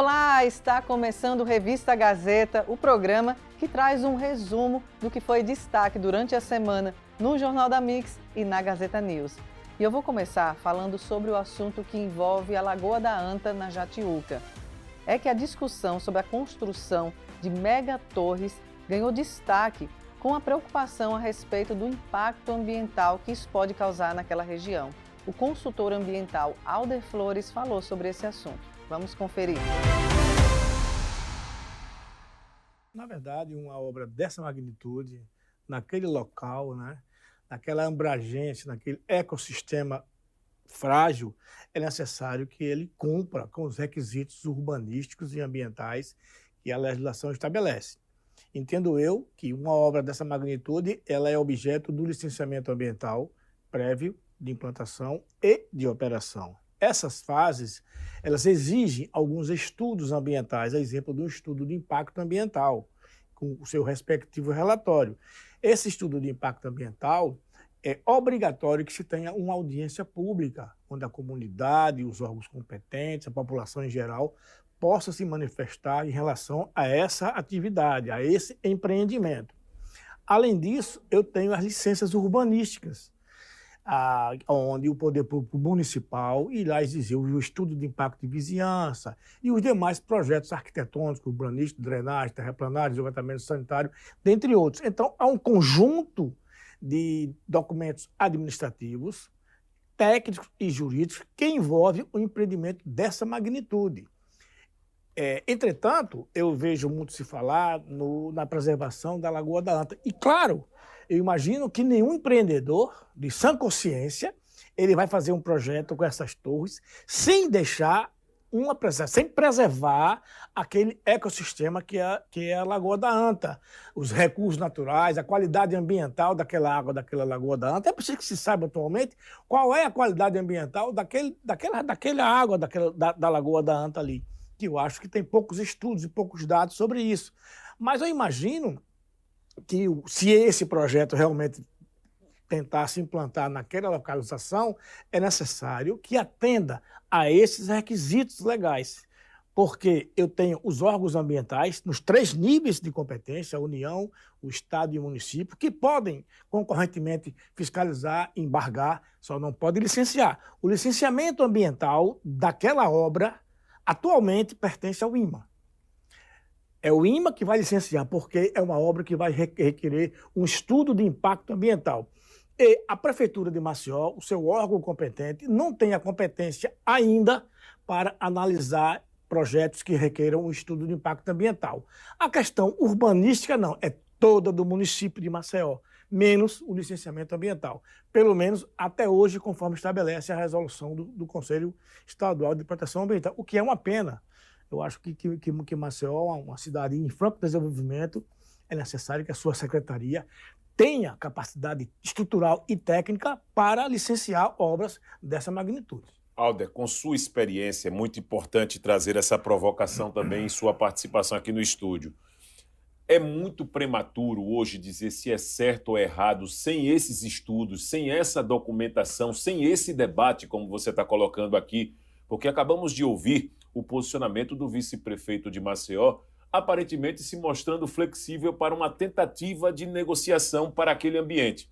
Olá, está começando o Revista Gazeta, o programa que traz um resumo do que foi destaque durante a semana no Jornal da Mix e na Gazeta News. E eu vou começar falando sobre o assunto que envolve a Lagoa da Anta, na Jatiuca. É que a discussão sobre a construção de megatorres ganhou destaque com a preocupação a respeito do impacto ambiental que isso pode causar naquela região. O consultor ambiental Alder Flores falou sobre esse assunto. Vamos conferir. Na verdade, uma obra dessa magnitude, naquele local, naquela abrangência, naquele ecossistema frágil, é necessário que ele cumpra com os requisitos urbanísticos e ambientais que a legislação estabelece. Entendo eu que uma obra dessa magnitude ela é objeto do licenciamento ambiental prévio de implantação e de operação. Essas fases, elas exigem alguns estudos ambientais, a exemplo do estudo de impacto ambiental, com o seu respectivo relatório. Esse estudo de impacto ambiental é obrigatório que se tenha uma audiência pública, onde a comunidade, os órgãos competentes, a população em geral, possa se manifestar em relação a essa atividade, a esse empreendimento. Além disso, eu tenho as licenças urbanísticas, onde o poder público municipal irá exigir o estudo de impacto de vizinhança e os demais projetos arquitetônicos, urbanísticos, drenagem, terraplanagem, esgotamento sanitário, dentre outros. Então, há um conjunto de documentos administrativos, técnicos e jurídicos que envolve o empreendimento dessa magnitude. Entretanto, eu vejo muito se falar na preservação da Lagoa da Anta. E, claro, eu imagino que nenhum empreendedor de sã consciência ele vai fazer um projeto com essas torres sem deixar sem preservar aquele ecossistema que é a Lagoa da Anta, os recursos naturais, a qualidade ambiental daquela água daquela Lagoa da Anta. É preciso que se saiba atualmente qual é a qualidade ambiental daquela água da Lagoa da Anta ali, que eu acho que tem poucos estudos e poucos dados sobre isso. Mas eu imagino que se esse projeto realmente tentar se implantar naquela localização, é necessário que atenda a esses requisitos legais, porque eu tenho os órgãos ambientais nos 3 níveis de competência, a União, o Estado e o município, que podem concorrentemente fiscalizar, embargar, só não pode licenciar. O licenciamento ambiental daquela obra atualmente pertence ao INMA. É o INMA que vai licenciar, porque é uma obra que vai requerer um estudo de impacto ambiental. E a Prefeitura de Maceió, o seu órgão competente, não tem a competência ainda para analisar projetos que requeram um estudo de impacto ambiental. A questão urbanística não, é toda do município de Maceió, menos o licenciamento ambiental. Pelo menos até hoje, conforme estabelece a resolução do Conselho Estadual de Proteção Ambiental, o que é uma pena. Eu acho que Maceió, uma cidade em franco desenvolvimento, é necessário que a sua secretaria tenha capacidade estrutural e técnica para licenciar obras dessa magnitude. Alder, com sua experiência, é muito importante trazer essa provocação também em sua participação aqui no estúdio. É muito prematuro hoje dizer se é certo ou errado, sem esses estudos, sem essa documentação, sem esse debate, como você está colocando aqui, porque acabamos de ouvir o posicionamento do vice-prefeito de Maceió, aparentemente se mostrando flexível para uma tentativa de negociação para aquele ambiente,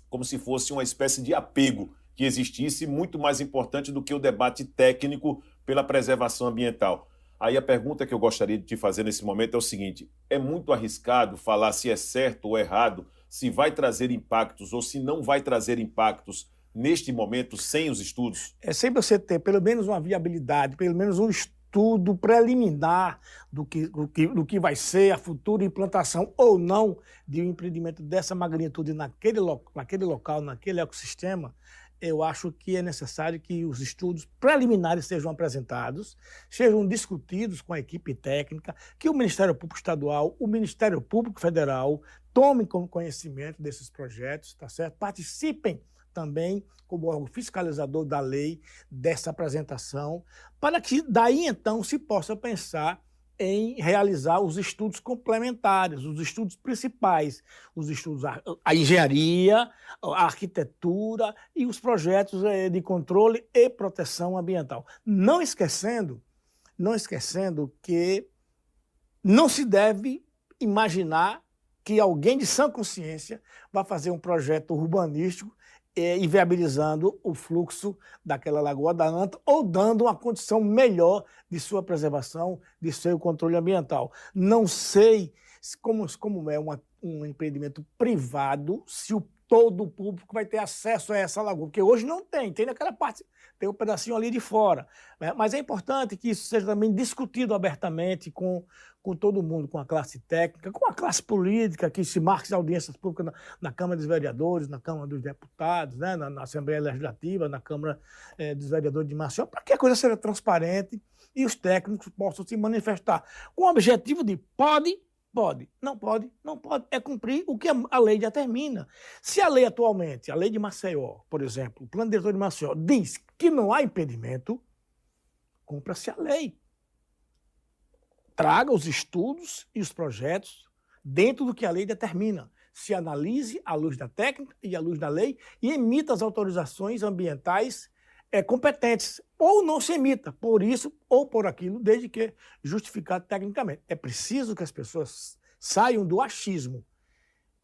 como se fosse uma espécie de apego que existisse, muito mais importante do que o debate técnico pela preservação ambiental. Aí a pergunta que eu gostaria de te fazer nesse momento é o seguinte: é muito arriscado falar se é certo ou errado, se vai trazer impactos ou se não vai trazer impactos neste momento, sem os estudos? É sempre você ter pelo menos uma viabilidade, pelo menos um estudo preliminar do que vai ser a futura implantação ou não de um empreendimento dessa magnitude naquele local, naquele ecossistema. Eu acho que é necessário que os estudos preliminares sejam apresentados, sejam discutidos com a equipe técnica, que o Ministério Público Estadual, o Ministério Público Federal tomem conhecimento desses projetos, tá certo? Participem também como órgão fiscalizador da lei dessa apresentação, para que daí então se possa pensar em realizar os estudos complementares, os estudos principais, os estudos, a engenharia, a arquitetura e os projetos de controle e proteção ambiental. Não esquecendo não esquecendo que não se deve imaginar que alguém de sã consciência vai fazer um projeto urbanístico inviabilizando o fluxo daquela Lagoa da Anta ou dando uma condição melhor de sua preservação, de seu controle ambiental. Não sei como é um empreendimento privado, se todo o público vai ter acesso a essa lagoa, porque hoje não tem naquela parte, tem um pedacinho ali de fora. Né? Mas é importante que isso seja também discutido abertamente com todo mundo, com a classe técnica, com a classe política, que se marque audiências públicas na Câmara dos Vereadores, na Câmara dos Deputados, né? na Assembleia Legislativa, na Câmara dos Vereadores de Maceió, para que a coisa seja transparente e os técnicos possam se manifestar com o objetivo de pode, não pode, é cumprir o que a lei determina. Se a lei atualmente, a lei de Maceió, por exemplo, o plano diretor de Maceió, diz que não há impedimento, cumpra-se a lei. Traga os estudos e os projetos dentro do que a lei determina. Se analise à luz da técnica e à luz da lei e emita as autorizações ambientais competentes, ou não se emita, por isso ou por aquilo, desde que justificado tecnicamente. É preciso que as pessoas saiam do achismo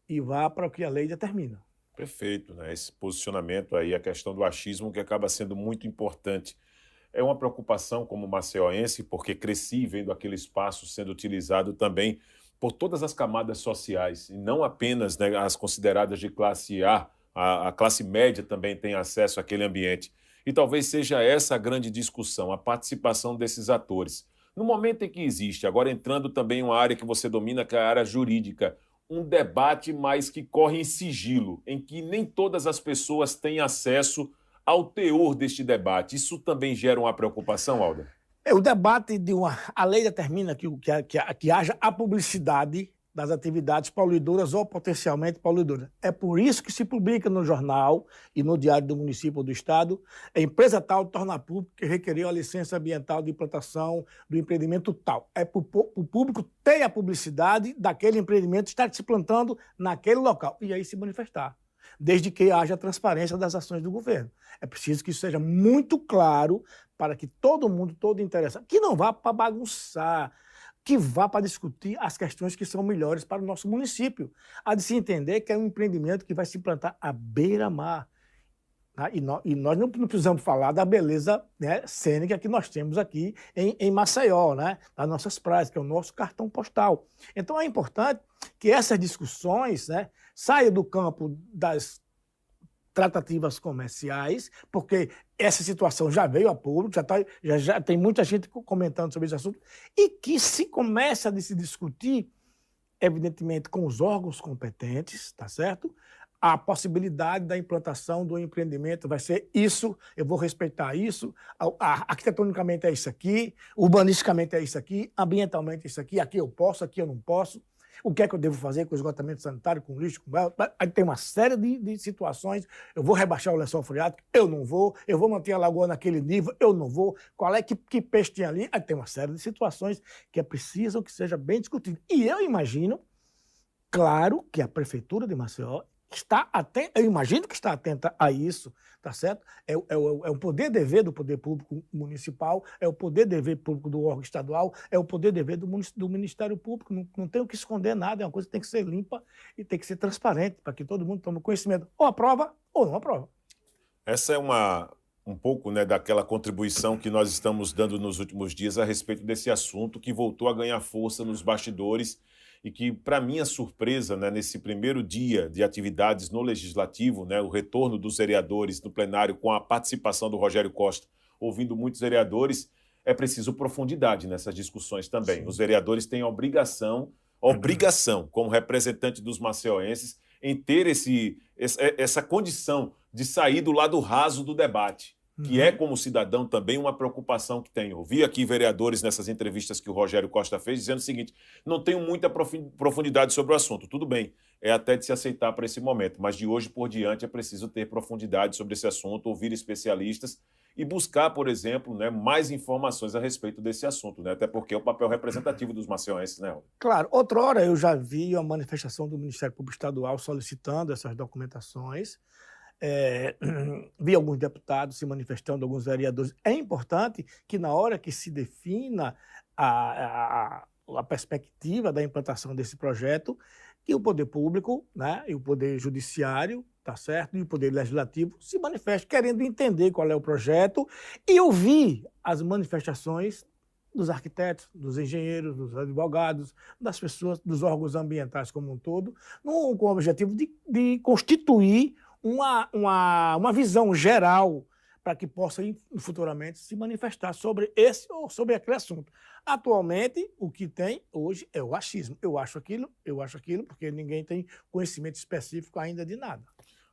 e vá para o que a lei determina. Perfeito, né? Esse posicionamento aí, a questão do achismo, que acaba sendo muito importante. É uma preocupação como maceioense, porque cresci vendo aquele espaço sendo utilizado também por todas as camadas sociais, e não apenas, né, as consideradas de classe a classe média também tem acesso àquele ambiente. E talvez seja essa a grande discussão, a participação desses atores. No momento em que existe, agora entrando também em uma área que você domina, que é a área jurídica, um debate mais que corre em sigilo, em que nem todas as pessoas têm acesso ao teor deste debate. Isso também gera uma preocupação, Alder? O debate a lei determina que haja a publicidade das atividades poluidoras ou potencialmente poluidoras. É por isso que se publica no jornal e no Diário do Município ou do Estado, a empresa tal torna público que requeriu a licença ambiental de implantação do empreendimento tal. É para o público ter a publicidade daquele empreendimento estar se plantando naquele local e aí se manifestar, desde que haja transparência das ações do governo. É preciso que isso seja muito claro para que todo mundo, todo interessado, que não vá para bagunçar, que vá para discutir as questões que são melhores para o nosso município. Há de se entender que é um empreendimento que vai se implantar à beira-mar. Tá? E nós não precisamos falar da beleza, né, cênica que nós temos aqui em Maceió, né, das nossas praias, que é o nosso cartão postal. Então é importante que essas discussões, né, saiam do campo das tratativas comerciais, porque essa situação já veio a público, já tem muita gente comentando sobre esse assunto, e que se começa a se discutir, evidentemente, com os órgãos competentes, tá certo? A possibilidade da implantação do empreendimento vai ser isso, eu vou respeitar isso, arquitetonicamente é isso aqui, urbanisticamente é isso aqui, ambientalmente é isso aqui eu posso, aqui eu não posso. O que é que eu devo fazer com o esgotamento sanitário, com lixo? Aí tem uma série de situações. Eu vou rebaixar o lençol freático? Eu não vou. Eu vou manter a lagoa naquele nível? Eu não vou. Qual é que peixe tem ali? Aí tem uma série de situações que é preciso que seja bem discutido. E eu imagino, claro, que a Prefeitura de Maceió está atenta, eu imagino que está atenta a isso, tá certo? É o poder dever do poder público municipal, é o poder dever público do órgão estadual, é o poder dever do Ministério Público. Não tem o que esconder nada, é uma coisa que tem que ser limpa e tem que ser transparente, para que todo mundo tome conhecimento, ou aprova ou não aprova. Essa é um pouco, né, daquela contribuição que nós estamos dando nos últimos dias a respeito desse assunto que voltou a ganhar força nos bastidores e que, para minha surpresa, né, nesse primeiro dia de atividades no Legislativo, né, o retorno dos vereadores no plenário com a participação do Rogério Costa, ouvindo muitos vereadores, é preciso profundidade nessas discussões também. Sim. Os vereadores têm a obrigação, como representante dos maceioenses, em ter essa condição de sair do lado raso do debate, que é, como cidadão, também uma preocupação que tenho. Ouvi aqui vereadores nessas entrevistas que o Rogério Costa fez, dizendo o seguinte: não tenho muita profundidade sobre o assunto. Tudo bem, é até de se aceitar para esse momento, mas de hoje por diante é preciso ter profundidade sobre esse assunto, ouvir especialistas e buscar, por exemplo, né, mais informações a respeito desse assunto, né? Até porque é o papel representativo dos maceioenses, né? Claro, outrora eu já vi a manifestação do Ministério Público Estadual solicitando essas documentações. vi alguns deputados se manifestando, alguns vereadores. É importante que na hora que se defina a perspectiva da implantação desse projeto, que o poder público, né, e o poder judiciário, tá certo, e o poder legislativo se manifeste querendo entender qual é o projeto e ouvir as manifestações dos arquitetos, dos engenheiros, dos advogados, das pessoas, dos órgãos ambientais como um todo, com o objetivo de constituir uma visão geral para que possa futuramente se manifestar sobre esse ou sobre aquele assunto. Atualmente, o que tem hoje é o achismo. Eu acho aquilo, porque ninguém tem conhecimento específico ainda de nada.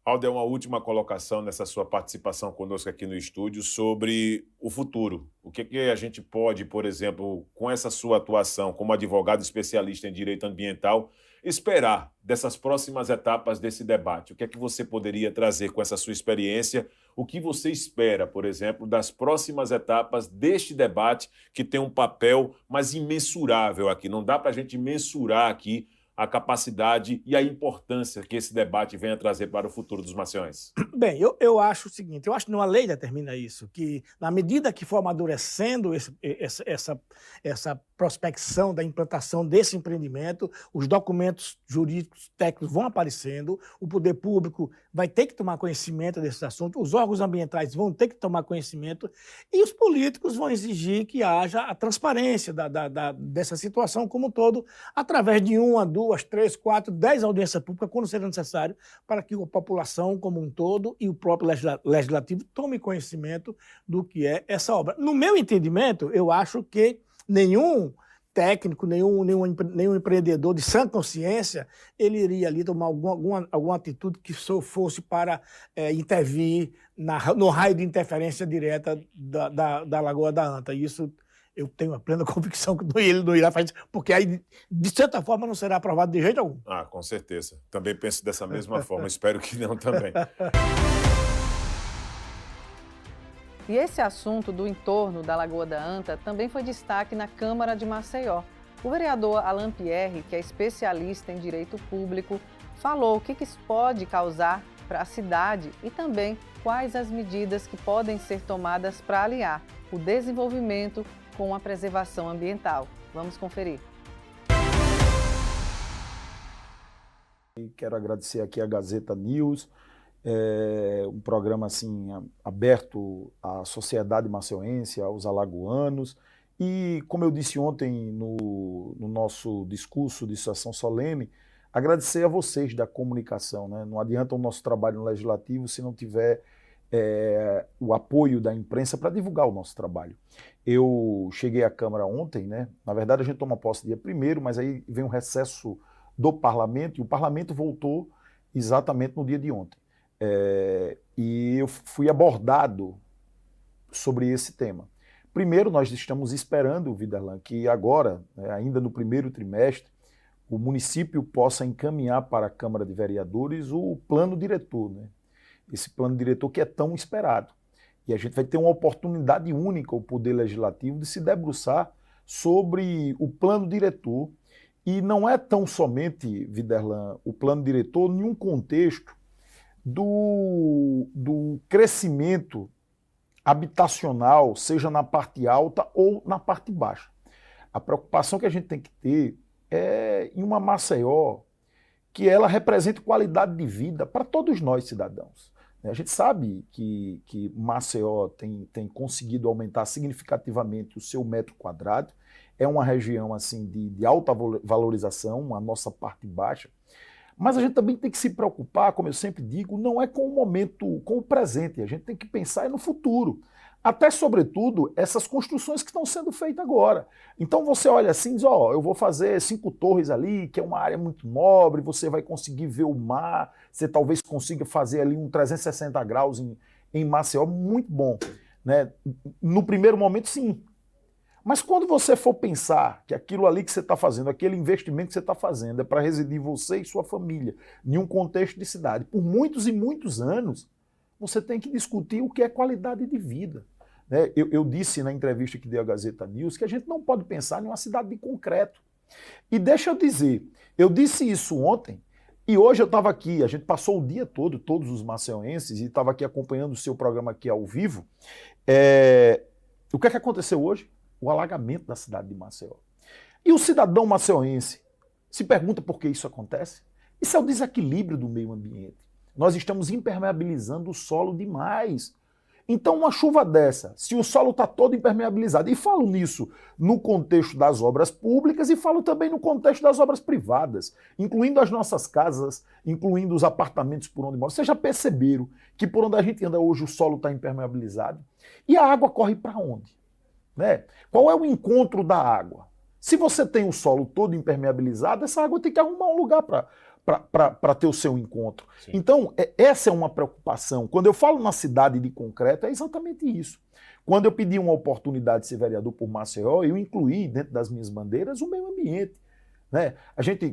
Alder, uma última colocação nessa sua participação conosco aqui no estúdio sobre o futuro. O que a gente pode, por exemplo, com essa sua atuação como advogado especialista em direito ambiental, esperar dessas próximas etapas desse debate? O que é que você poderia trazer com essa sua experiência? O que você espera, por exemplo, das próximas etapas deste debate que tem um papel mais imensurável aqui? Não dá para a gente mensurar aqui a capacidade e a importância que esse debate venha trazer para o futuro dos Maciões? Bem, eu acho o seguinte, eu acho que uma lei determina isso, que na medida que for amadurecendo essa prospecção da implantação desse empreendimento, os documentos jurídicos técnicos vão aparecendo, o poder público vai ter que tomar conhecimento desse assunto, os órgãos ambientais vão ter que tomar conhecimento e os políticos vão exigir que haja a transparência dessa situação como um todo, através de 1, 2, 3, 4, 10 audiências públicas, quando seja necessário, para que a população como um todo e o próprio legislativo tome conhecimento do que é essa obra. No meu entendimento, eu acho que nenhum técnico, nenhum empreendedor de sã consciência, ele iria ali tomar alguma atitude que só fosse para intervir no raio de interferência direta da Lagoa da Anta. Isso eu tenho a plena convicção que ele não irá fazer, porque aí, de certa forma, não será aprovado de jeito algum. Ah, com certeza. Também penso dessa mesma forma. Espero que não também. E esse assunto do entorno da Lagoa da Anta também foi destaque na Câmara de Maceió. O vereador Alan Pierre, que é especialista em direito público, falou o que isso pode causar para a cidade e também quais as medidas que podem ser tomadas para aliar o desenvolvimento com a preservação ambiental. Vamos conferir. Quero agradecer aqui a Gazeta News, um programa assim, aberto à sociedade maceuense, aos alagoanos. E, como eu disse ontem no nosso discurso de sessão solene, agradecer a vocês da comunicação, né? Não adianta o nosso trabalho no Legislativo se não tiver o apoio da imprensa para divulgar o nosso trabalho. Eu cheguei à Câmara ontem, né? Na verdade a gente toma posse dia 1º, mas aí vem um recesso do Parlamento, e o Parlamento voltou exatamente no dia de ontem. E eu fui abordado sobre esse tema. Primeiro, nós estamos esperando, Viderlan, que agora, ainda no primeiro trimestre, o município possa encaminhar para a Câmara de Vereadores o plano diretor, né? Esse plano diretor que é tão esperado. E a gente vai ter uma oportunidade única, o Poder Legislativo, de se debruçar sobre o plano diretor. E não é tão somente, Viderlan, o plano diretor em um contexto do crescimento habitacional, seja na parte alta ou na parte baixa. A preocupação que a gente tem que ter é em uma Maceió que ela represente qualidade de vida para todos nós, cidadãos. A gente sabe que Maceió tem conseguido aumentar significativamente o seu metro quadrado, é uma região assim, de alta valorização, a nossa parte baixa, mas a gente também tem que se preocupar, como eu sempre digo, não é com o momento, com o presente, a gente tem que pensar no futuro. Até, sobretudo, essas construções que estão sendo feitas agora. Então você olha assim e diz, eu vou fazer 5 torres ali, que é uma área muito nobre, você vai conseguir ver o mar, você talvez consiga fazer ali um 360 graus em Maceió, muito bom, né? No primeiro momento, sim. Mas quando você for pensar que aquilo ali que você está fazendo, aquele investimento que você está fazendo é para residir você e sua família em um contexto de cidade por muitos e muitos anos, você tem que discutir o que é qualidade de vida. Eu disse na entrevista que dei à Gazeta News que a gente não pode pensar em uma cidade de concreto. E deixa eu dizer, eu disse isso ontem E hoje eu estava aqui, a gente passou o dia todo, todos os maceioenses, e estava aqui acompanhando o seu programa aqui ao vivo. O que é que aconteceu hoje? O alagamento da cidade de Maceió. E o cidadão maceiense se pergunta por que isso acontece? Isso é o desequilíbrio do meio ambiente. Nós estamos impermeabilizando o solo demais. Então, uma chuva dessa, se o solo está todo impermeabilizado, e falo nisso no contexto das obras públicas e falo também no contexto das obras privadas, incluindo as nossas casas, incluindo os apartamentos por onde moram. Vocês já perceberam que por onde a gente anda hoje o solo está impermeabilizado? E a água corre para onde? Né? Qual é o encontro da água? Se você tem o solo todo impermeabilizado, essa água tem que arrumar um lugar para ter o seu encontro. Sim. Então, essa é uma preocupação. Quando eu falo na cidade de concreto, é exatamente isso. Quando eu pedi uma oportunidade de ser vereador por Maceió, eu incluí dentro das minhas bandeiras o meio ambiente. Né?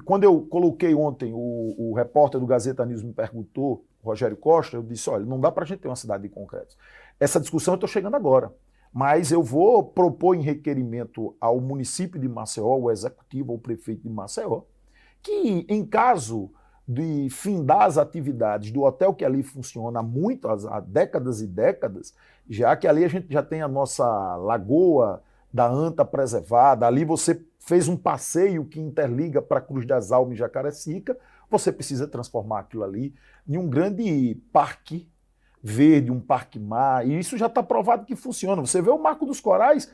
Quando eu coloquei ontem, o repórter do Gazeta News me perguntou, Rogério Costa, eu disse, olha, não dá para a gente ter uma cidade de concreto. Essa discussão eu estou chegando agora. Mas eu vou propor em requerimento ao município de Maceió, ao executivo, ao prefeito de Maceió, que em caso de findar as atividades do hotel que ali funciona há décadas e décadas, já que ali a gente já tem a nossa lagoa da Anta preservada, ali você fez um passeio que interliga para Cruz das Almas e Jacarecica, você precisa transformar aquilo ali em um grande parque verde, um parque-mar, e isso já está provado que funciona. Você vê o Marco dos Corais,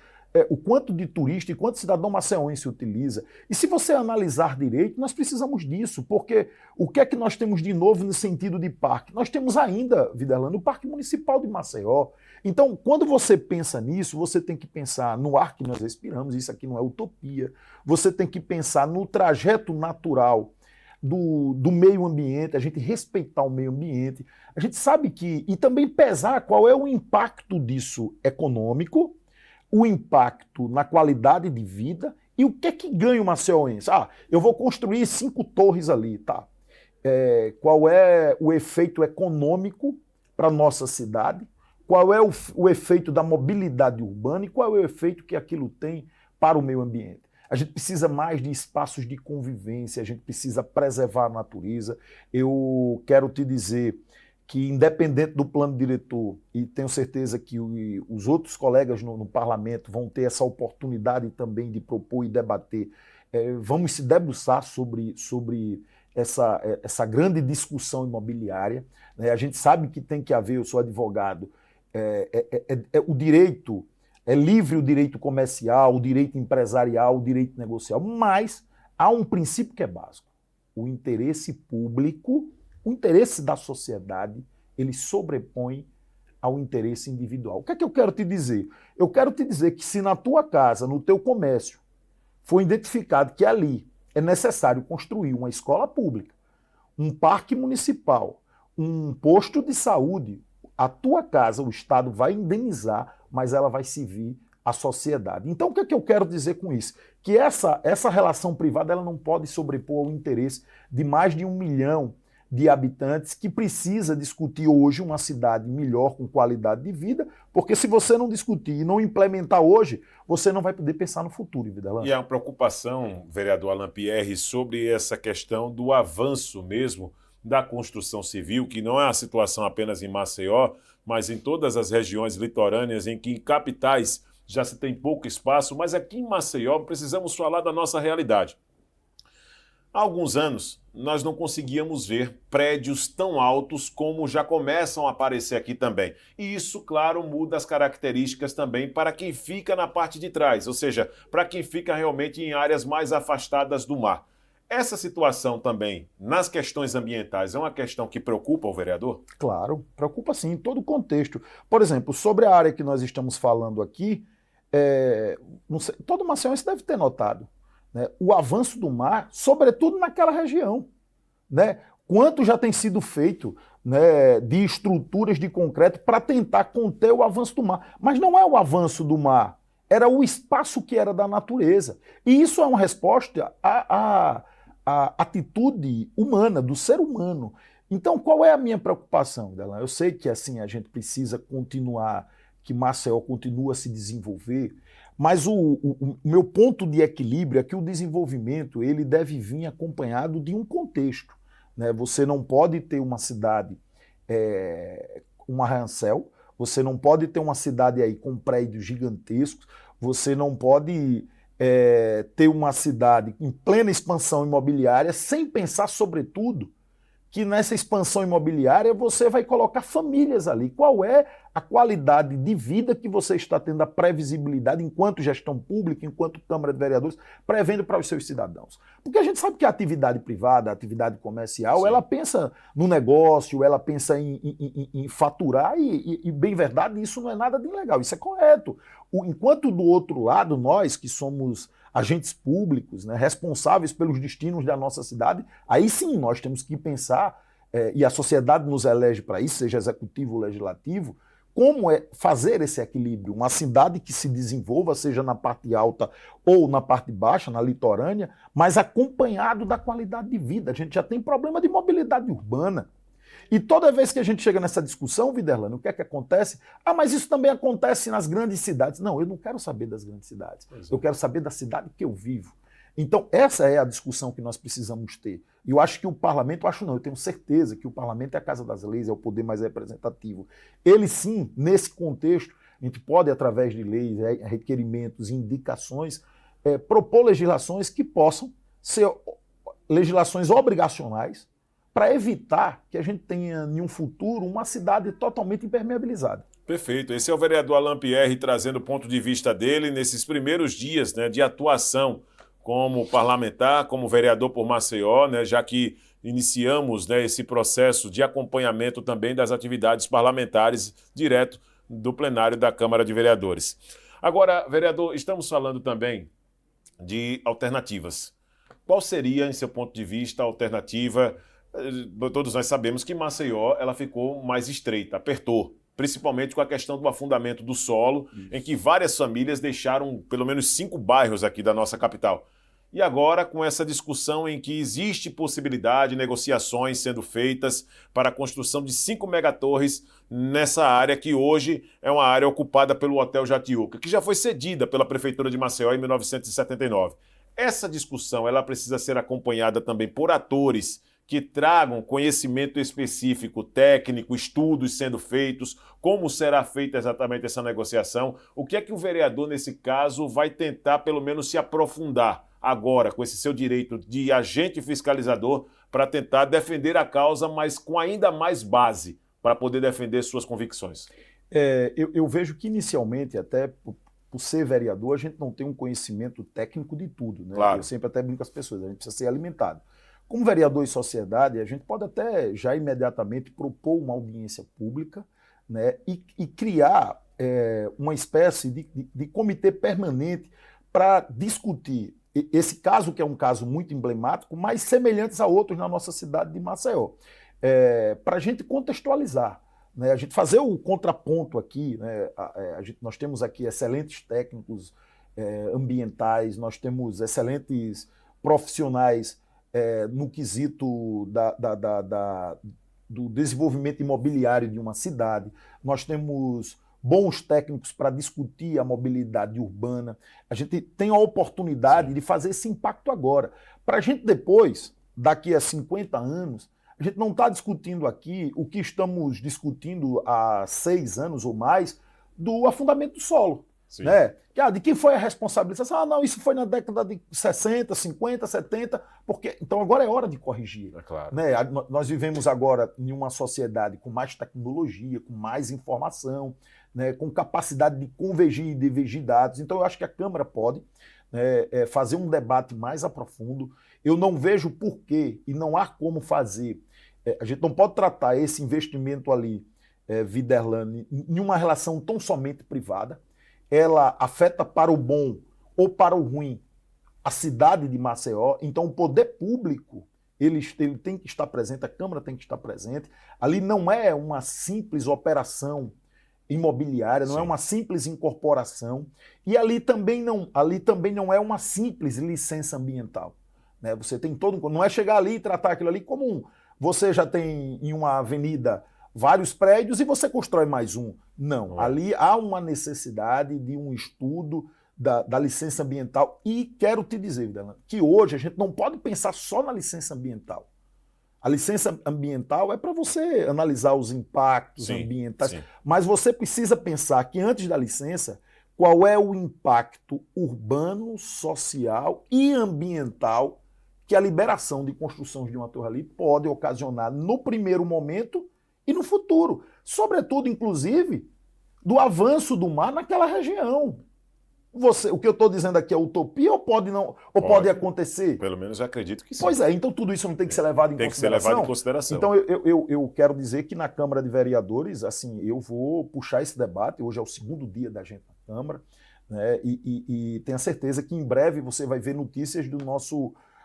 o quanto de turista e quanto cidadão maceiense utiliza. E se você analisar direito, nós precisamos disso, porque o que é que nós temos de novo no sentido de parque? Nós temos ainda, Videlano, o Parque Municipal de Maceió. Então, quando você pensa nisso, você tem que pensar no ar que nós respiramos, isso aqui não é utopia. Você tem que pensar no trajeto natural do meio ambiente, a gente respeitar o meio ambiente. A gente sabe que, e também pesar qual é o impacto disso econômico, o impacto na qualidade de vida e o que é que ganha o maceiense. Eu vou construir 5 torres ali, tá? Qual é o efeito econômico para a nossa cidade? Qual é o efeito da mobilidade urbana e qual é o efeito que aquilo tem para o meio ambiente? A gente precisa mais de espaços de convivência, a gente precisa preservar a natureza. Eu quero te dizer que, independente do plano diretor, e tenho certeza que os outros colegas no parlamento vão ter essa oportunidade também de propor e debater, vamos se debruçar sobre essa grande discussão imobiliária. Né? A gente sabe que tem que haver, eu sou advogado, o direito... É livre o direito comercial, o direito empresarial, o direito negocial, mas há um princípio que é básico. O interesse público, o interesse da sociedade, ele sobrepõe ao interesse individual. O que é que eu quero te dizer? Eu quero te dizer que se na tua casa, no teu comércio, for identificado que ali é necessário construir uma escola pública, um parque municipal, um posto de saúde, a tua casa, o Estado vai indenizar, mas ela vai servir à sociedade. Então, o que é que eu quero dizer com isso? Que essa relação privada ela não pode sobrepor ao interesse de mais de 1 milhão de habitantes que precisa discutir hoje uma cidade melhor, com qualidade de vida, porque se você não discutir e não implementar hoje, você não vai poder pensar no futuro, Videlano. E há uma preocupação, vereador Alan Pierre, sobre essa questão do avanço mesmo da construção civil, que não é a situação apenas em Maceió, mas em todas as regiões litorâneas em que em capitais já se tem pouco espaço, mas aqui em Maceió precisamos falar da nossa realidade. Há alguns anos, nós não conseguíamos ver prédios tão altos como já começam a aparecer aqui também. E isso, claro, muda as características também para quem fica na parte de trás, ou seja, para quem fica realmente em áreas mais afastadas do mar. Essa situação também, nas questões ambientais, é uma questão que preocupa o vereador? Claro, preocupa sim, em todo o contexto. Por exemplo, sobre a área que nós estamos falando aqui, todo maceiense deve ter notado, né, o avanço do mar, sobretudo naquela região. Né? Quanto já tem sido feito, né, de estruturas de concreto para tentar conter o avanço do mar. Mas não é o avanço do mar, era o espaço que era da natureza. E isso é uma resposta à atitude humana, do ser humano. Então, qual é a minha preocupação, Delan? Eu sei que assim a gente precisa continuar, que Maceió continua a se desenvolver, mas o meu ponto de equilíbrio é que o desenvolvimento ele deve vir acompanhado de um contexto. né? Você não pode ter uma cidade, um arranha-céu, você não pode ter uma cidade aí com prédios gigantescos, você não pode ter uma cidade em plena expansão imobiliária sem pensar, sobretudo, que nessa expansão imobiliária você vai colocar famílias ali. Qual é a qualidade de vida que você está tendo, a previsibilidade enquanto gestão pública, enquanto Câmara de Vereadores, prevendo para os seus cidadãos? Porque a gente sabe que a atividade privada, a atividade comercial, ela pensa no negócio, ela pensa em faturar e, bem verdade, isso não é nada de ilegal, isso é correto. Enquanto do outro lado, nós que somos agentes públicos, né, responsáveis pelos destinos da nossa cidade, aí sim nós temos que pensar, e a sociedade nos elege para isso, seja executivo ou legislativo, como é fazer esse equilíbrio, uma cidade que se desenvolva, seja na parte alta ou na parte baixa, na litorânea, mas acompanhado da qualidade de vida. A gente já tem problema de mobilidade urbana. E toda vez que a gente chega nessa discussão, Viderlano, o que é que acontece? Ah, mas isso também acontece nas grandes cidades. Não, eu não quero saber das grandes cidades. Eu quero saber da cidade que eu vivo. Então, essa é a discussão que nós precisamos ter. E eu acho que o parlamento, eu tenho certeza que o parlamento é a casa das leis, é o poder mais representativo. Ele sim, nesse contexto, a gente pode, através de leis, requerimentos, indicações, propor legislações que possam ser legislações obrigacionais, para evitar que a gente tenha, em um futuro, uma cidade totalmente impermeabilizada. Perfeito. Esse é o vereador Alain Pierre trazendo o ponto de vista dele nesses primeiros dias, né, de atuação como parlamentar, como vereador por Maceió, né, já que iniciamos, né, esse processo de acompanhamento também das atividades parlamentares direto do plenário da Câmara de Vereadores. Agora, vereador, estamos falando também de alternativas. Qual seria, em seu ponto de vista, a alternativa? Todos nós sabemos que Maceió ela ficou mais estreita, apertou, principalmente com a questão do afundamento do solo, em que várias famílias deixaram pelo menos 5 bairros aqui da nossa capital. E agora, com essa discussão em que existe possibilidade, negociações sendo feitas para a construção de 5 megatorres nessa área que hoje é uma área ocupada pelo Hotel Jatiuca, que já foi cedida pela Prefeitura de Maceió em 1979. Essa discussão ela precisa ser acompanhada também por atores que tragam conhecimento específico, técnico, estudos sendo feitos, como será feita exatamente essa negociação, o que é que o vereador, nesse caso, vai tentar pelo menos se aprofundar agora, com esse seu direito de agente fiscalizador, para tentar defender a causa, mas com ainda mais base, para poder defender suas convicções? Eu vejo que inicialmente, até por ser vereador, a gente não tem um conhecimento técnico de tudo, né? Claro. Eu sempre até brinco com as pessoas, a gente precisa ser alimentado. Como vereador e sociedade, a gente pode até já imediatamente propor uma audiência pública, né, e criar uma espécie de comitê permanente para discutir esse caso, que é um caso muito emblemático, mas semelhantes a outros na nossa cidade de Maceió, para a gente contextualizar, né, a gente fazer o contraponto aqui, né, nós temos aqui excelentes técnicos ambientais, nós temos excelentes profissionais no quesito do desenvolvimento imobiliário de uma cidade, nós temos bons técnicos para discutir a mobilidade urbana, a gente tem a oportunidade de fazer esse impacto agora. Para a gente depois, daqui a 50 anos, a gente não está discutindo aqui o que estamos discutindo há 6 anos ou mais do afundamento do solo. Né? De quem foi a responsabilização? Não, isso foi na década de 60, 50, 70, porque então agora é hora de corrigir. Claro. Né? Nós vivemos agora em uma sociedade com mais tecnologia, com mais informação, né? Com capacidade de convergir e divergir dados. Então eu acho que a Câmara pode fazer um debate mais a profundo. Eu não vejo porquê e não há como fazer. A gente não pode tratar esse investimento ali, Viderlane, em uma relação tão somente privada. Ela afeta para o bom ou para o ruim a cidade de Maceió. Então o poder público ele tem que estar presente, a Câmara tem que estar presente. Ali não é uma simples operação imobiliária, não é uma simples incorporação. E ali também não é uma simples licença ambiental. Né? Você tem não é chegar ali e tratar aquilo ali como você já tem em uma avenida vários prédios e você constrói mais um. Não, ali há uma necessidade de um estudo da licença ambiental. E quero te dizer, Videlano, que hoje a gente não pode pensar só na licença ambiental. A licença ambiental é para você analisar os impactos ambientais, mas você precisa pensar que antes da licença, qual é o impacto urbano, social e ambiental que a liberação de construção de uma torre ali pode ocasionar no primeiro momento e no futuro. Sobretudo, inclusive, do avanço do mar naquela região. O que eu estou dizendo aqui é utopia ou pode acontecer? Pelo menos eu acredito que sim. Pois é, então tudo isso não tem que ser levado em consideração? Tem que ser levado em consideração. Então eu quero dizer que na Câmara de Vereadores, assim, eu vou puxar esse debate, hoje é o segundo dia da gente na Câmara, né, e tenho certeza que em breve você vai ver notícias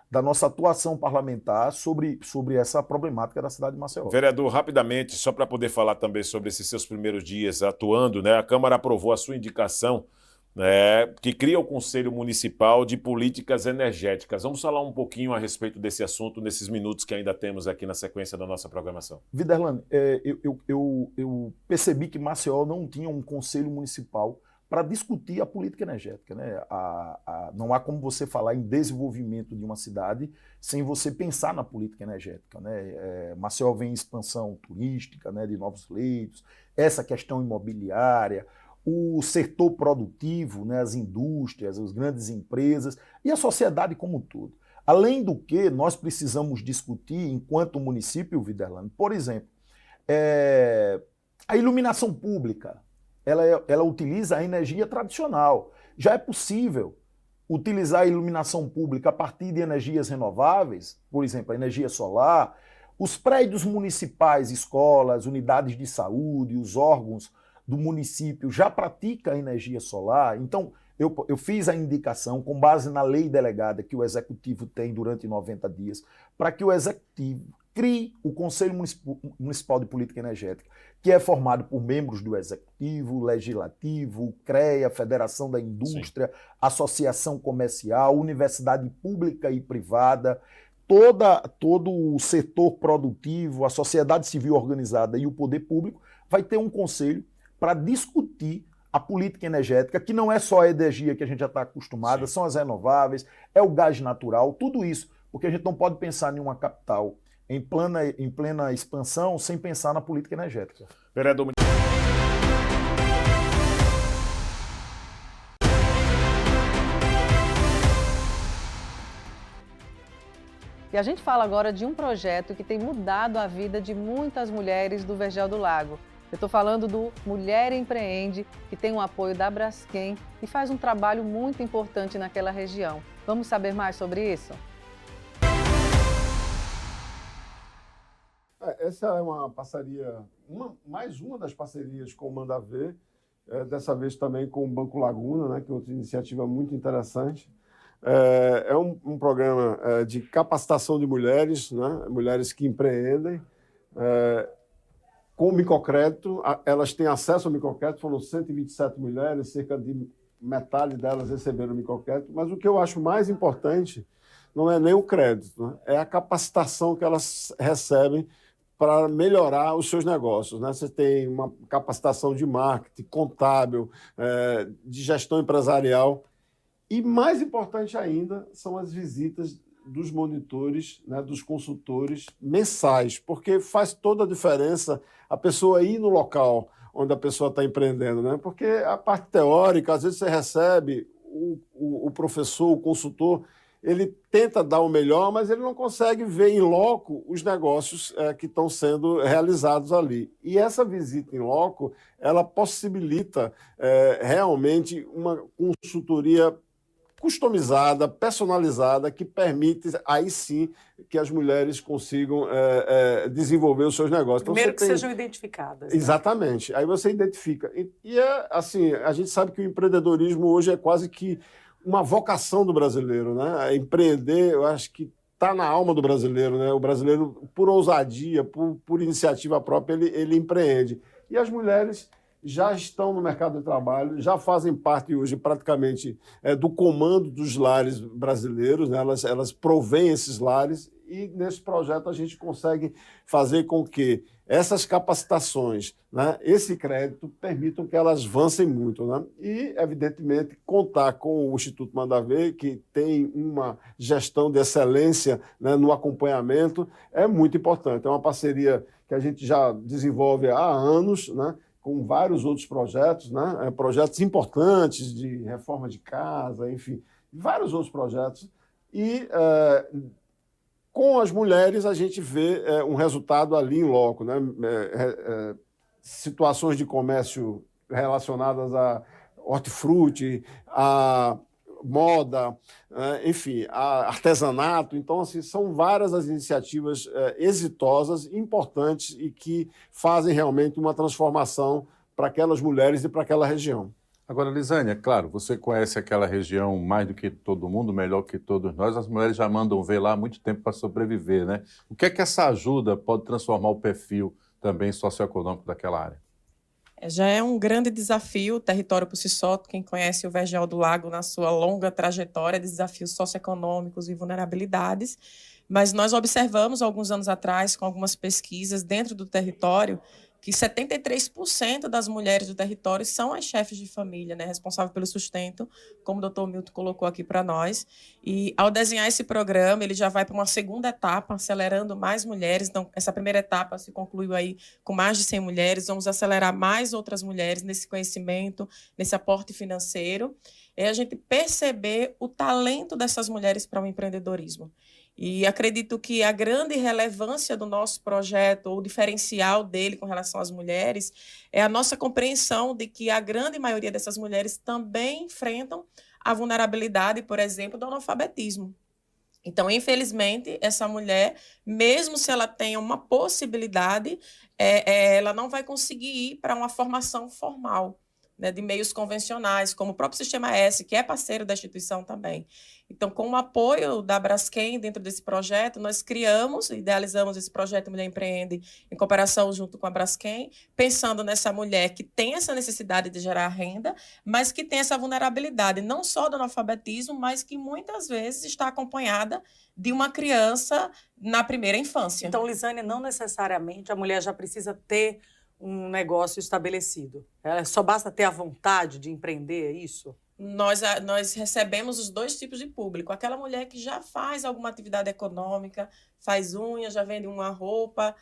da nossa atuação parlamentar sobre essa problemática da cidade de Maceió. Vereador, rapidamente, só para poder falar também sobre esses seus primeiros dias atuando, né, a Câmara aprovou a sua indicação, que cria o Conselho Municipal de Políticas Energéticas. Vamos falar um pouquinho a respeito desse assunto nesses minutos que ainda temos aqui na sequência da nossa programação. Viderlane, eu percebi que Maceió não tinha um Conselho Municipal para discutir a política energética, né? Não há como você falar em desenvolvimento de uma cidade sem você pensar na política energética, né? Maceió vem em expansão turística, né, de novos leitos, essa questão imobiliária, o setor produtivo, né, as indústrias, as grandes empresas e a sociedade como um todo. Além do que, nós precisamos discutir, enquanto município, Viderlane, por exemplo, a iluminação pública, ela utiliza a energia tradicional. Já é possível utilizar a iluminação pública a partir de energias renováveis, por exemplo, a energia solar. Os prédios municipais, escolas, unidades de saúde, os órgãos do município já pratica a energia solar. Então, eu fiz a indicação, com base na lei delegada que o Executivo tem durante 90 dias, para que o Executivo crie o Conselho Municipal de Política Energética, que é formado por membros do Executivo, Legislativo, CREA, Federação da Indústria, Associação Comercial, Universidade Pública e Privada, todo o setor produtivo, a sociedade civil organizada e o poder público vai ter um conselho para discutir a política energética, que não é só a energia que a gente já está acostumado, são as renováveis, é o gás natural, tudo isso, porque a gente não pode pensar em uma capital em plena expansão sem pensar na política energética. Vereador, E a gente fala agora de um projeto que tem mudado a vida de muitas mulheres do Vergel do Lago. Eu estou falando do Mulher Empreende, que tem o apoio da Braskem e faz um trabalho muito importante naquela região. Vamos saber mais sobre isso? Essa é uma parceria, mais uma das parcerias com o Manda Ver, dessa vez também com o Banco Laguna, né, que é outra iniciativa muito interessante. É um programa de capacitação de mulheres, né, mulheres que empreendem, com microcrédito. Elas têm acesso ao microcrédito, foram 127 mulheres, cerca de metade delas receberam microcrédito, mas o que eu acho mais importante não é nem o crédito, né, é a capacitação que elas recebem para melhorar os seus negócios, né? Você tem uma capacitação de marketing, contábil, de gestão empresarial. E mais importante ainda são as visitas dos monitores, né, dos consultores mensais, porque faz toda a diferença a pessoa ir no local onde a pessoa está empreendendo, né? Porque a parte teórica, às vezes você recebe o professor, o consultor, ele tenta dar o melhor, mas ele não consegue ver em loco os negócios que estão sendo realizados ali. E essa visita em loco, ela possibilita realmente uma consultoria customizada, personalizada, que permite, aí sim, que as mulheres consigam desenvolver os seus negócios. Primeiro então, que sejam identificadas. Né? Exatamente. Aí você identifica. E assim, a gente sabe que o empreendedorismo hoje é quase que uma vocação do brasileiro, né? Empreender, eu acho que está na alma do brasileiro, né? O brasileiro, por ousadia, por iniciativa própria, ele empreende. E as mulheres já estão no mercado de trabalho, já fazem parte hoje praticamente do comando dos lares brasileiros, né? Elas provêm esses lares e nesse projeto a gente consegue fazer com que essas capacitações, né, esse crédito, permitam que elas avancem muito. Né? E, evidentemente, contar com o Instituto Manda Ver, que tem uma gestão de excelência, né, no acompanhamento, é muito importante. É uma parceria que a gente já desenvolve há anos, né, com vários outros projetos, né, projetos importantes de reforma de casa, enfim, vários outros projetos. E com as mulheres a gente vê um resultado ali em loco, né? Situações de comércio relacionadas a hortifruti, a moda, enfim, a artesanato. Então, assim, são várias as iniciativas exitosas, importantes e que fazem realmente uma transformação para aquelas mulheres e para aquela região. Agora, Lisane, é claro, você conhece aquela região mais do que todo mundo, melhor que todos nós. As mulheres já mandam ver lá há muito tempo para sobreviver, né? O que é que essa ajuda pode transformar o perfil também socioeconômico daquela área? Já é um grande desafio, o território por si só. Quem conhece o Vergel do Lago na sua longa trajetória de desafios socioeconômicos e vulnerabilidades, mas nós observamos alguns anos atrás, com algumas pesquisas dentro do território, que 73% das mulheres do território são as chefes de família, né, responsáveis pelo sustento, como o doutor Milton colocou aqui para nós. E, ao desenhar esse programa, ele já vai para uma segunda etapa, acelerando mais mulheres. Então, essa primeira etapa se concluiu aí com mais de 100 mulheres. Vamos acelerar mais outras mulheres nesse conhecimento, nesse aporte financeiro. É a gente perceber o talento dessas mulheres para o empreendedorismo. E acredito que a grande relevância do nosso projeto, ou o diferencial dele com relação às mulheres, é a nossa compreensão de que a grande maioria dessas mulheres também enfrentam a vulnerabilidade, por exemplo, do analfabetismo. Então, infelizmente, essa mulher, mesmo se ela tenha uma possibilidade, ela não vai conseguir ir para uma formação formal, né, de meios convencionais, como o próprio Sistema S, que é parceiro da instituição também. Então, com o apoio da Braskem dentro desse projeto, nós criamos, idealizamos esse projeto Mulher Empreende em cooperação junto com a Braskem, pensando nessa mulher que tem essa necessidade de gerar renda, mas que tem essa vulnerabilidade, não só do analfabetismo, mas que muitas vezes está acompanhada de uma criança na primeira infância. Então, Lisane, não necessariamente a mulher já precisa ter um negócio estabelecido. Só basta ter a vontade de empreender, é isso? Nós recebemos os dois tipos de público. Aquela mulher que já faz alguma atividade econômica, faz unha, já vende uma roupa,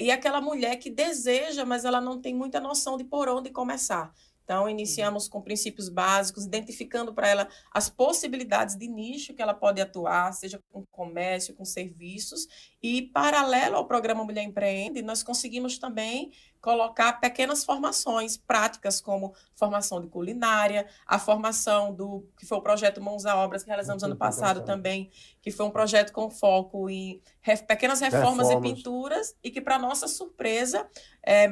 e aquela mulher que deseja, mas ela não tem muita noção de por onde começar. Então, iniciamos com princípios básicos, identificando para ela as possibilidades de nicho que ela pode atuar, seja com comércio, com serviços. E, paralelo ao programa Mulher Empreende, nós conseguimos também colocar pequenas formações práticas, como formação de culinária, a formação que foi o projeto Mãos à Obras, que realizamos ano passado também, que foi um projeto com foco em pequenas reformas e pinturas, e que, para nossa surpresa,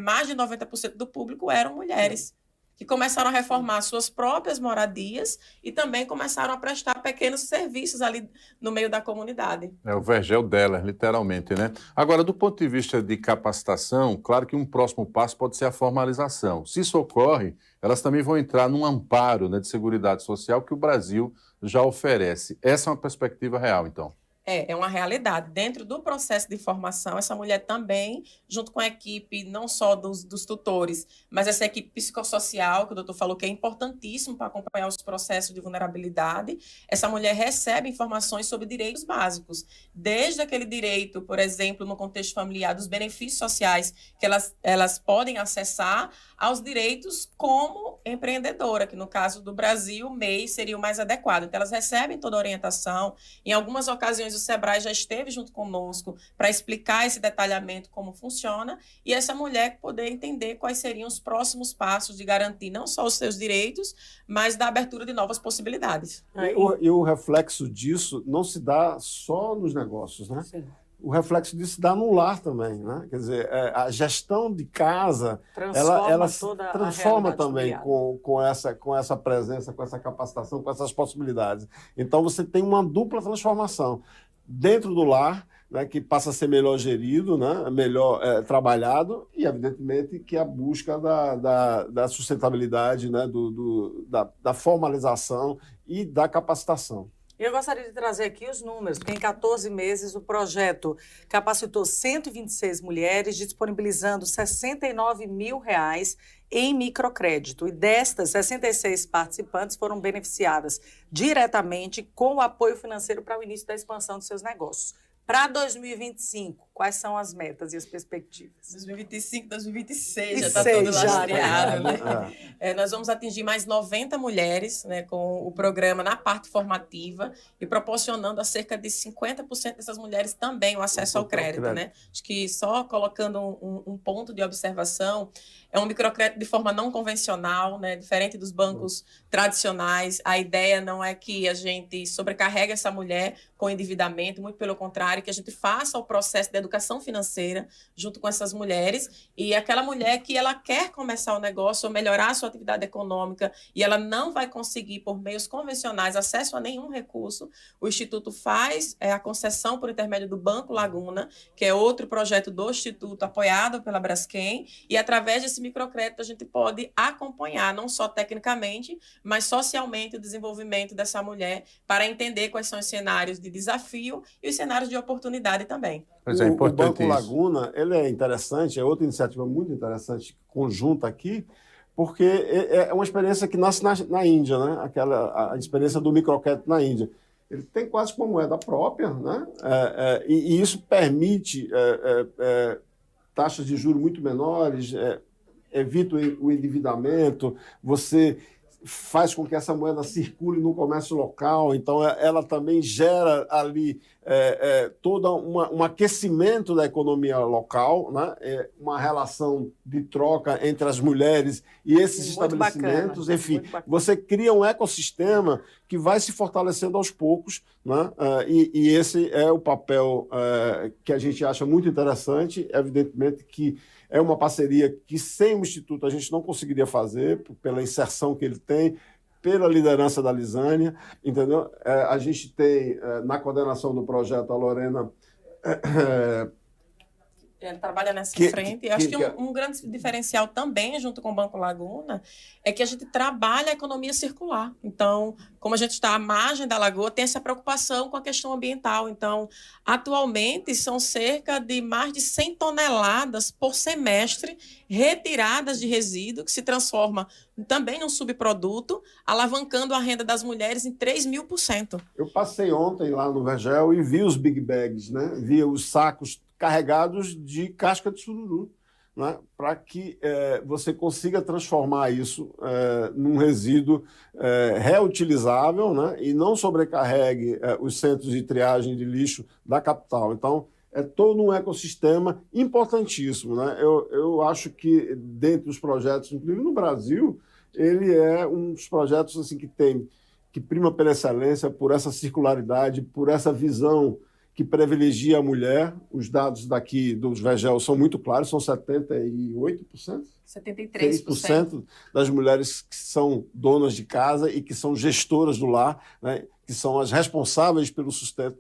mais de 90% do público eram mulheres, que começaram a reformar suas próprias moradias e também começaram a prestar pequenos serviços ali no meio da comunidade. É o vergel delas, literalmente, né? Agora, do ponto de vista de capacitação, claro que um próximo passo pode ser a formalização. Se isso ocorre, elas também vão entrar num amparo, né, de seguridade social que o Brasil já oferece. Essa é uma perspectiva real, então. É uma realidade. Dentro do processo de formação, essa mulher também, junto com a equipe, não só dos tutores, mas essa equipe psicossocial, que o doutor falou que é importantíssimo para acompanhar os processos de vulnerabilidade, essa mulher recebe informações sobre direitos básicos, desde aquele direito, por exemplo, no contexto familiar, dos benefícios sociais que elas podem acessar, aos direitos como empreendedora, que no caso do Brasil, o MEI seria o mais adequado. Então, elas recebem toda a orientação. Em algumas ocasiões, o SEBRAE já esteve junto conosco para explicar esse detalhamento, como funciona, e essa mulher poder entender quais seriam os próximos passos de garantir não só os seus direitos, mas da abertura de novas possibilidades. E o reflexo disso não se dá só nos negócios, né? Sim. O reflexo disso se dá no lar também, né? Quer dizer, a gestão de casa, ela se transforma também com essa presença, com essa capacitação, com essas possibilidades. Então, você tem uma dupla transformação dentro do lar, né, que passa a ser melhor gerido, né, melhor trabalhado, e, evidentemente, que a busca da sustentabilidade, né, da formalização e da capacitação. Eu gostaria de trazer aqui os números, porque em 14 meses o projeto capacitou 126 mulheres, disponibilizando R$69 mil em microcrédito. E destas, 66 participantes foram beneficiadas diretamente com o apoio financeiro para o início da expansão de seus negócios. Para 2025, quais são as metas e as perspectivas? 2025, 2026, já está tudo lastreado, né? Nós vamos atingir mais 90 mulheres, né, com o programa na parte formativa e proporcionando a cerca de 50% dessas mulheres também o acesso ao crédito, né? Acho que só colocando um ponto de observação, é um microcrédito de forma não convencional, né, diferente dos bancos tradicionais. A ideia não é que a gente sobrecarregue essa mulher com endividamento, muito pelo contrário, que a gente faça o processo de educação financeira junto com essas mulheres, e aquela mulher que ela quer começar o negócio ou melhorar a sua atividade econômica e ela não vai conseguir por meios convencionais acesso a nenhum recurso, o Instituto faz a concessão por intermédio do Banco Laguna, que é outro projeto do Instituto apoiado pela Braskem, e através desse microcrédito a gente pode acompanhar não só tecnicamente, mas socialmente o desenvolvimento dessa mulher para entender quais são os cenários de desafio e os cenários de oportunidade também. Mas é importante o Banco Laguna, ele é interessante, é outra iniciativa muito interessante, conjunta aqui, porque é uma experiência que nasce na Índia, né? A experiência do microcrédito na Índia. Ele tem quase uma moeda própria, né? E isso permite taxas de juros muito menores, evita o endividamento, você faz com que essa moeda circule no comércio local, então ela também gera ali todo um aquecimento da economia local, né? Uma relação de troca entre as mulheres e esses estabelecimentos, bacana, enfim, você cria um ecossistema que vai se fortalecendo aos poucos, né? E esse é o papel que a gente acha muito interessante, evidentemente que é uma parceria que sem o Instituto a gente não conseguiria fazer, pela inserção que ele tem, pela liderança da Lisânia, entendeu? A gente tem, na coordenação do projeto, a Lorena... Ele trabalha nessa frente. Eu acho que um grande diferencial também, junto com o Banco Laguna, é que a gente trabalha a economia circular. Então, como a gente está à margem da lagoa, tem essa preocupação com a questão ambiental. Então, atualmente, são cerca de mais de 100 toneladas por semestre retiradas de resíduo, que se transforma também num subproduto, alavancando a renda das mulheres em 3.000%. Eu passei ontem lá no Vergel e vi os big bags, né? Vi os sacos carregados de casca de sururu, né? Para que você consiga transformar isso num resíduo reutilizável, né? E não sobrecarregue os centros de triagem de lixo da capital. Então, é todo um ecossistema importantíssimo, né? Eu acho que, dentre os projetos, inclusive no Brasil, ele é um dos projetos assim, que prima pela excelência, por essa circularidade, por essa visão que privilegia a mulher. Os dados daqui dos Vergel são muito claros, são 78%? 73% das mulheres que são donas de casa e que são gestoras do lar, né, que são as responsáveis pelo sustento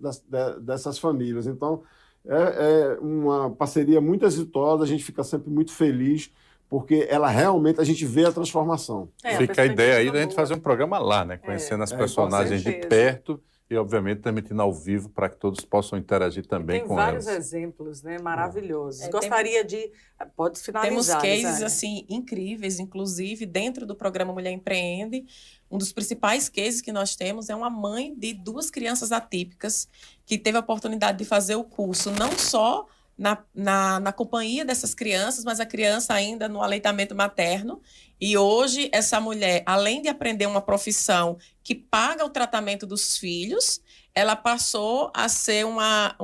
dessas famílias. Então, é uma parceria muito exitosa, a gente fica sempre muito feliz, porque ela realmente, a gente vê a transformação. Fica a ideia aí da gente fazer um programa lá, né? Conhecendo as personagens de perto e, obviamente, transmitindo ao vivo para que todos possam interagir também com elas. Tem vários exemplos, né? Maravilhosos. Gostaria de... Pode finalizar. Temos cases assim, incríveis, inclusive, dentro do programa Mulher Empreende. Um dos principais cases que nós temos é uma mãe de 2 crianças atípicas que teve a oportunidade de fazer o curso não só na companhia dessas crianças, mas a criança ainda no aleitamento materno. E hoje, essa mulher, além de aprender uma profissão que paga o tratamento dos filhos, ela passou a ser uma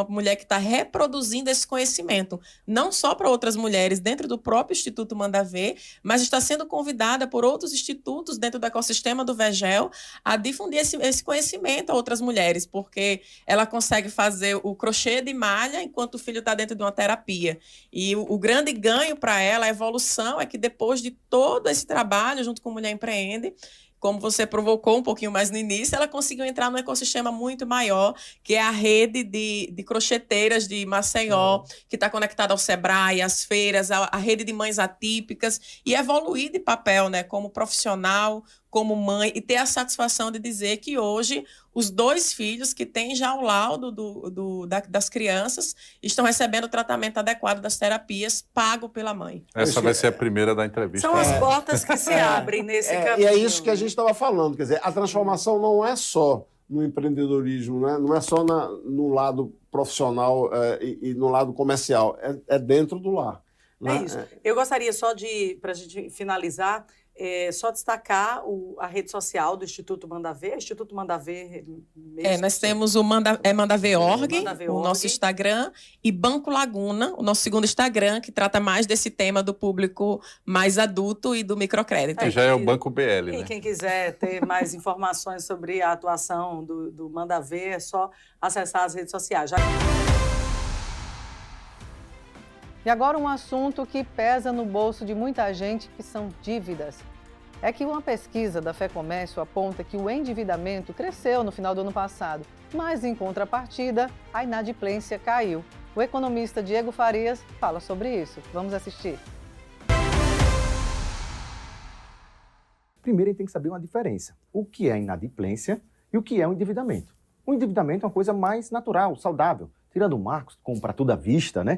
mulher que está reproduzindo esse conhecimento, não só para outras mulheres dentro do próprio Instituto Manda Ver, mas está sendo convidada por outros institutos dentro do ecossistema do Vergel a difundir esse conhecimento a outras mulheres, porque ela consegue fazer o crochê de malha enquanto o filho está dentro de uma terapia. E o grande ganho para ela, a evolução, é que depois de todo esse trabalho junto com Mulher Empreende, como você provocou um pouquinho mais no início, ela conseguiu entrar num ecossistema muito maior, que é a rede de crocheteiras de Maceió, que está conectada ao Sebrae, às feiras, a rede de mães atípicas, e evoluir de papel, né, como profissional, como mãe e ter a satisfação de dizer que hoje os 2 filhos que têm já o laudo das crianças estão recebendo o tratamento adequado das terapias pago pela mãe. Essa vai ser a primeira da entrevista. São as portas que se abrem nesse caminho. E é isso que a gente estava falando. Quer dizer, a transformação não é só no empreendedorismo, né? Não é só no lado profissional e no lado comercial. É dentro do lar. É isso. Eu gostaria só para a gente finalizar, só destacar a rede social do Instituto Manda Ver. Instituto Manda Ver mesmo. Nós temos o Manda Ver.org, o nosso Instagram, e Banco Laguna, o nosso segundo Instagram, que trata mais desse tema do público mais adulto e do microcrédito. Que já é o Banco BL, né? E quem quiser ter mais informações sobre a atuação do Manda Ver, é só acessar as redes sociais. E agora um assunto que pesa no bolso de muita gente, que são dívidas. É que uma pesquisa da FEComércio aponta que o endividamento cresceu no final do ano passado, mas em contrapartida, a inadimplência caiu. O economista Diego Farias fala sobre isso. Vamos assistir. Primeiro, a gente tem que saber uma diferença. O que é inadimplência e o que é o endividamento. O endividamento é uma coisa mais natural, saudável. Tirando o Marcos, compra tudo à vista, né?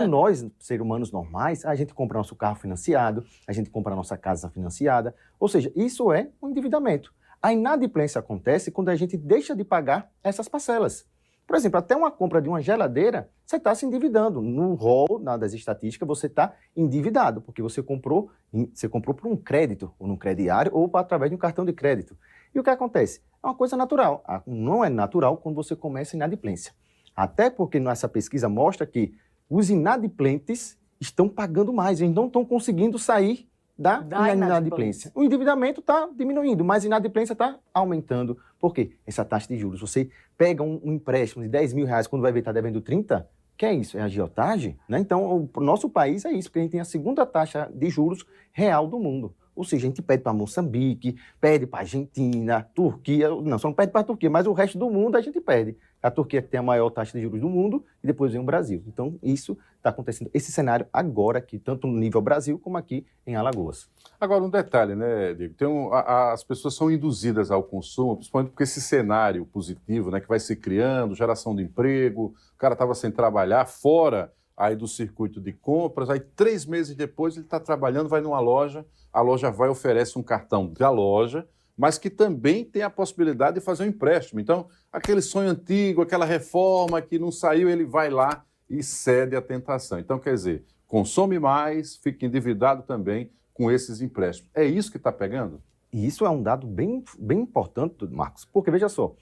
Nós, seres humanos normais, a gente compra nosso carro financiado, a gente compra nossa casa financiada. Ou seja, isso é um endividamento. A inadimplência acontece quando a gente deixa de pagar essas parcelas. Por exemplo, até uma compra de uma geladeira, você está se endividando. No rol das estatísticas, você está endividado, porque você comprou por um crédito, ou num crediário, ou através de um cartão de crédito. E o que acontece? É uma coisa natural. Não é natural quando você começa a inadimplência. Até porque essa pesquisa mostra que os inadimplentes estão pagando mais, eles não estão conseguindo sair da inadimplência. O endividamento está diminuindo, mas a inadimplência está aumentando. Por quê? Essa taxa de juros. Você pega um empréstimo de 10 mil reais, quando vai ver está devendo 30, que é isso? É agiotagem? Né? Então, o nosso país é isso, porque a gente tem a segunda taxa de juros real do mundo. Ou seja, a gente pede para Moçambique, pede para Argentina, Turquia, não, só não pede para a Turquia, mas o resto do mundo a gente pede. A Turquia que tem a maior taxa de juros do mundo e depois vem o Brasil. Então, isso está acontecendo, esse cenário agora aqui, tanto no nível Brasil como aqui em Alagoas. Agora, um detalhe, né, Diego? As pessoas são induzidas ao consumo, principalmente porque esse cenário positivo, né, que vai se criando, geração de emprego, o cara estava sem trabalhar, fora aí do circuito de compras, aí 3 meses depois ele está trabalhando, vai numa loja, a loja vai e oferece um cartão da loja, mas que também tem a possibilidade de fazer um empréstimo. Então, aquele sonho antigo, aquela reforma que não saiu, ele vai lá e cede à tentação. Então, quer dizer, consome mais, fica endividado também com esses empréstimos. É isso que está pegando? E isso é um dado bem importante, Marcos, porque veja só,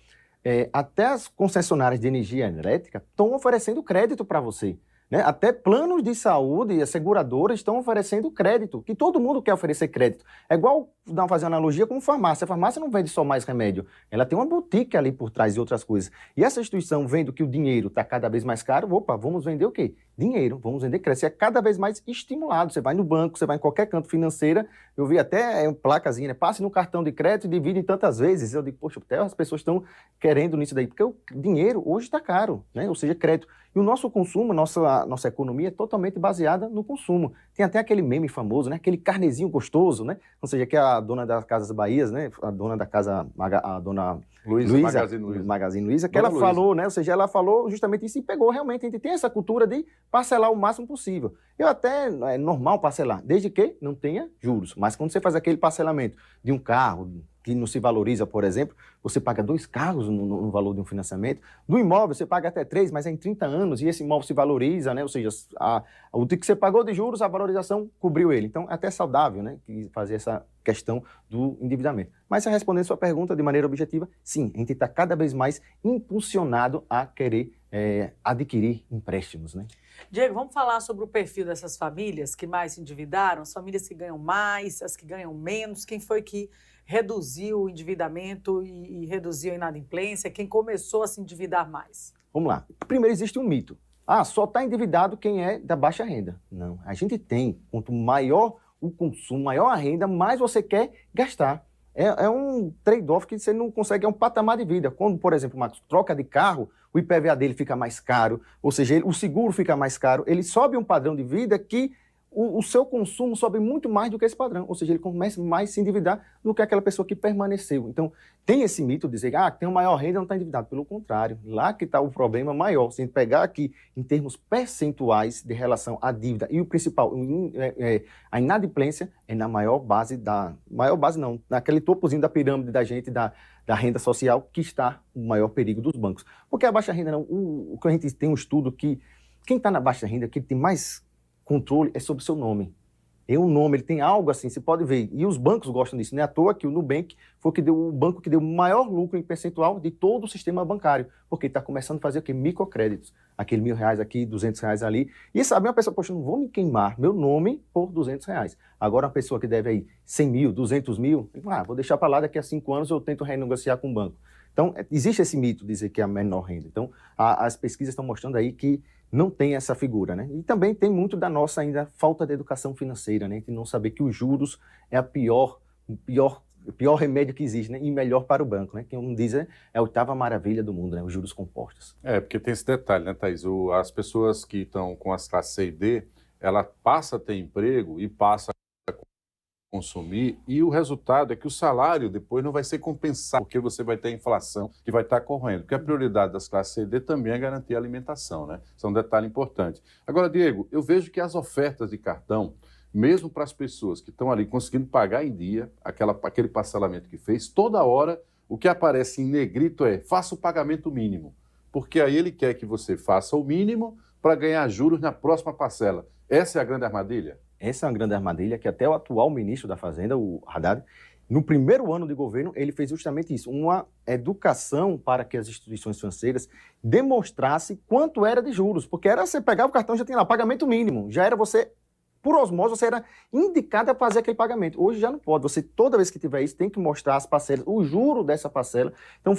até as concessionárias de energia elétrica estão oferecendo crédito para você. Né? Até planos de saúde e as seguradoras estão oferecendo crédito, que todo mundo quer oferecer crédito. É igual, fazer uma analogia com farmácia. A farmácia não vende só mais remédio, ela tem uma boutique ali por trás de outras coisas. E essa instituição, vendo que o dinheiro está cada vez mais caro, vamos vender o quê? Dinheiro, vamos vender crédito. Você é cada vez mais estimulado. Você vai no banco, você vai em qualquer canto financeira, eu vi até placazinha, né? Passe no cartão de crédito e divide em tantas vezes. Eu digo, poxa, até as pessoas estão querendo nisso daí, porque o dinheiro hoje está caro, né? Ou seja, crédito. E o nosso consumo, nossa economia é totalmente baseada no consumo. Tem até aquele meme famoso, né? Aquele carnezinho gostoso, né? Ou seja, que é a dona das Casas Bahias, né? A dona da casa, a dona Luísa, Magazine Luiza, que ela falou, né? Ou seja, ela falou justamente isso e pegou realmente. A gente tem essa cultura de parcelar o máximo possível. É normal parcelar, desde que não tenha juros. Mas quando você faz aquele parcelamento de um carro que não se valoriza, por exemplo, você paga 2 carros no valor de um financiamento. Do imóvel, você paga até 3, mas é em 30 anos, e esse imóvel se valoriza, né? Ou seja, o que você pagou de juros, a valorização cobriu ele. Então, é até saudável, né? Fazer essa questão do endividamento. Mas, respondendo a sua pergunta de maneira objetiva, sim, a gente está cada vez mais impulsionado a querer adquirir empréstimos, né? Diego, vamos falar sobre o perfil dessas famílias que mais se endividaram, as famílias que ganham mais, as que ganham menos, quem foi que reduziu o endividamento e reduziu a inadimplência, quem começou a se endividar mais? Vamos lá. Primeiro, existe um mito. Só está endividado quem é da baixa renda. Não, a gente tem. Quanto maior o consumo, maior a renda, mais você quer gastar. É um trade-off que você não consegue, é um patamar de vida. Quando, por exemplo, o Marcos troca de carro, o IPVA dele fica mais caro, ou seja, o seguro fica mais caro, ele sobe um padrão de vida que o seu consumo sobe muito mais do que esse padrão, ou seja, ele começa mais a se endividar do que aquela pessoa que permaneceu. Então, tem esse mito de dizer que tem uma maior renda não está endividado. Pelo contrário, lá que está o problema maior. Se a gente pegar aqui em termos percentuais de relação à dívida e o principal, a inadimplência é na maior base naquele topozinho da pirâmide da gente, da renda social, que está o maior perigo dos bancos. Porque a baixa renda não, o que a gente tem um estudo que quem está na baixa renda, que tem mais controle é sobre o seu nome. É um nome, ele tem algo assim, você pode ver. E os bancos gostam disso. Não é à toa que o Nubank foi o banco que deu o maior lucro em percentual de todo o sistema bancário. Porque ele está começando a fazer o quê? Microcréditos. Aquele R$1.000 aqui, R$200 ali. E sabe, uma pessoa, poxa, não vou me queimar meu nome por R$200. Agora uma pessoa que deve aí 100 mil, 200 mil, vou deixar para lá, daqui a 5 anos eu tento renegociar com o banco. Então, existe esse mito de dizer que é a menor renda. Então, as pesquisas estão mostrando aí que não tem essa figura, né? E também tem muito da nossa ainda falta de educação financeira, né? De não saber que os juros é o pior remédio que existe, né? E melhor para o banco, né? Que um diz é a oitava maravilha do mundo, né? Os juros compostos. Porque tem esse detalhe, né, Thaís? As pessoas que estão com as classes C e D, ela passa a ter emprego e passa a consumir, e o resultado é que o salário depois não vai ser compensado, porque você vai ter a inflação que vai estar correndo, porque a prioridade das classes C e D também é garantir a alimentação, né? Isso é um detalhe importante. Agora, Diego, eu vejo que as ofertas de cartão, mesmo para as pessoas que estão ali conseguindo pagar em dia, aquele parcelamento que fez, toda hora o que aparece em negrito é faça o pagamento mínimo, porque aí ele quer que você faça o mínimo para ganhar juros na próxima parcela. Essa é a grande armadilha? Essa é uma grande armadilha que até o atual ministro da Fazenda, o Haddad, no primeiro ano de governo, ele fez justamente isso, uma educação para que as instituições financeiras demonstrassem quanto era de juros, porque era você pegava o cartão e já tinha lá pagamento mínimo, já era você, por osmose, você era indicado a fazer aquele pagamento. Hoje já não pode, você toda vez que tiver isso tem que mostrar as parcelas, o juro dessa parcela. Então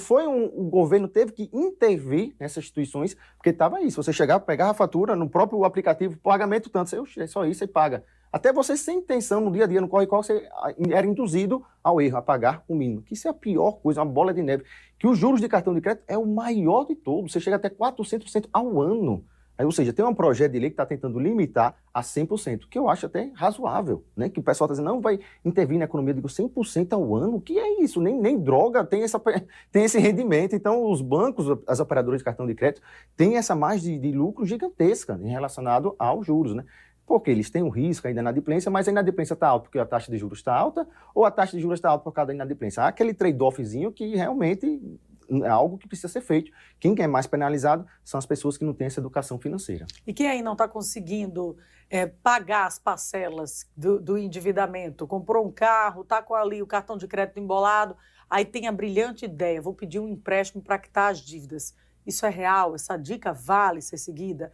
o governo teve que intervir nessas instituições, porque estava isso, você chegava, pegava a fatura no próprio aplicativo, pagamento tanto, você, é só isso, você paga. Até você, sem intenção, no dia a dia, no corre-corre, você era induzido ao erro, a pagar o mínimo. Que isso é a pior coisa, uma bola de neve. Que os juros de cartão de crédito é o maior de todos. Você chega até 400% ao ano. Aí, ou seja, tem um projeto de lei que está tentando limitar a 100%, que eu acho até razoável, né? Que o pessoal está dizendo, não vai intervir na economia, eu digo 100% ao ano, o que é isso? Nem droga tem esse rendimento. Então, os bancos, as operadoras de cartão de crédito, têm essa margem de lucro gigantesca em relacionado aos juros, né? Porque eles têm um risco ainda na inadimplência, mas a inadimplência está alta porque a taxa de juros está alta, ou a taxa de juros está alta por causa da inadimplência. Há aquele trade-offzinho que realmente é algo que precisa ser feito. Quem é mais penalizado são as pessoas que não têm essa educação financeira. E quem aí não está conseguindo pagar as parcelas do endividamento, comprou um carro, está com ali o cartão de crédito embolado, aí tem a brilhante ideia, vou pedir um empréstimo para quitar as dívidas. Isso é real? Essa dica vale ser seguida?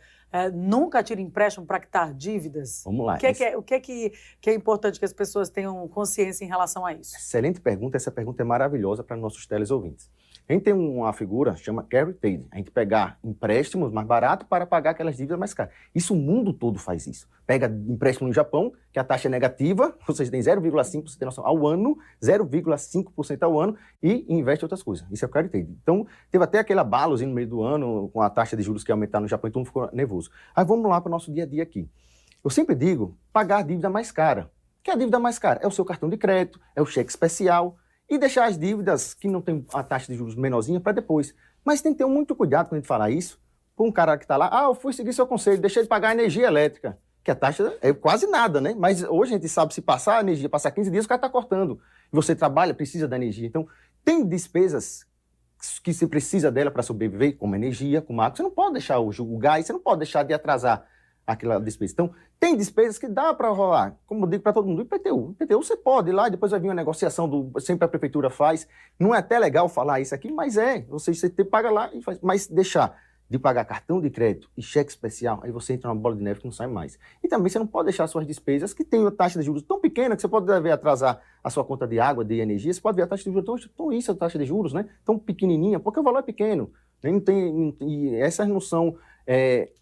Nunca tire empréstimo para quitar dívidas? Vamos lá. O que é importante que as pessoas tenham consciência em relação a isso? Excelente pergunta. Essa pergunta é maravilhosa para nossos teleouvintes. A gente tem uma figura que chama carry trade. A gente pegar empréstimos mais baratos para pagar aquelas dívidas mais caras. Isso o mundo todo faz isso. Pega empréstimo no Japão, que a taxa é negativa, ou seja, tem 0,5%, você tem noção, ao ano, 0,5% ao ano, e investe em outras coisas. Isso é o carry trade. Então, teve até aquele abalozinho no meio do ano, com a taxa de juros que ia aumentar no Japão, então ficou nervoso. Aí vamos lá para o nosso dia a dia aqui. Eu sempre digo, pagar a dívida mais cara. O que é a dívida mais cara? É o seu cartão de crédito, é o cheque especial, e deixar as dívidas que não tem a taxa de juros menorzinha para depois. Mas tem que ter muito cuidado quando a gente falar isso. Com um cara que está lá, eu fui seguir seu conselho, deixei de pagar a energia elétrica, que a taxa é quase nada, né? Mas hoje a gente sabe, se passar a energia, passar 15 dias, o cara está cortando. E você trabalha, precisa da energia. Então, tem despesas que você precisa dela para sobreviver, como energia, como água. Você não pode deixar o gás, você não pode deixar de atrasar aquela despesa. Então, tem despesas que dá para rolar, como eu digo para todo mundo, IPTU. IPTU você pode ir lá, depois vai vir uma negociação, sempre a prefeitura faz. Não é até legal falar isso aqui, mas você paga lá e faz. Mas deixar de pagar cartão de crédito e cheque especial, aí você entra numa bola de neve que não sai mais. E também você não pode deixar suas despesas que têm uma taxa de juros tão pequena que você pode ver atrasar a sua conta de água, de energia, você pode ver a taxa de juros tão isso, a taxa de juros, né? Tão pequenininha, porque o valor é pequeno. E essas não são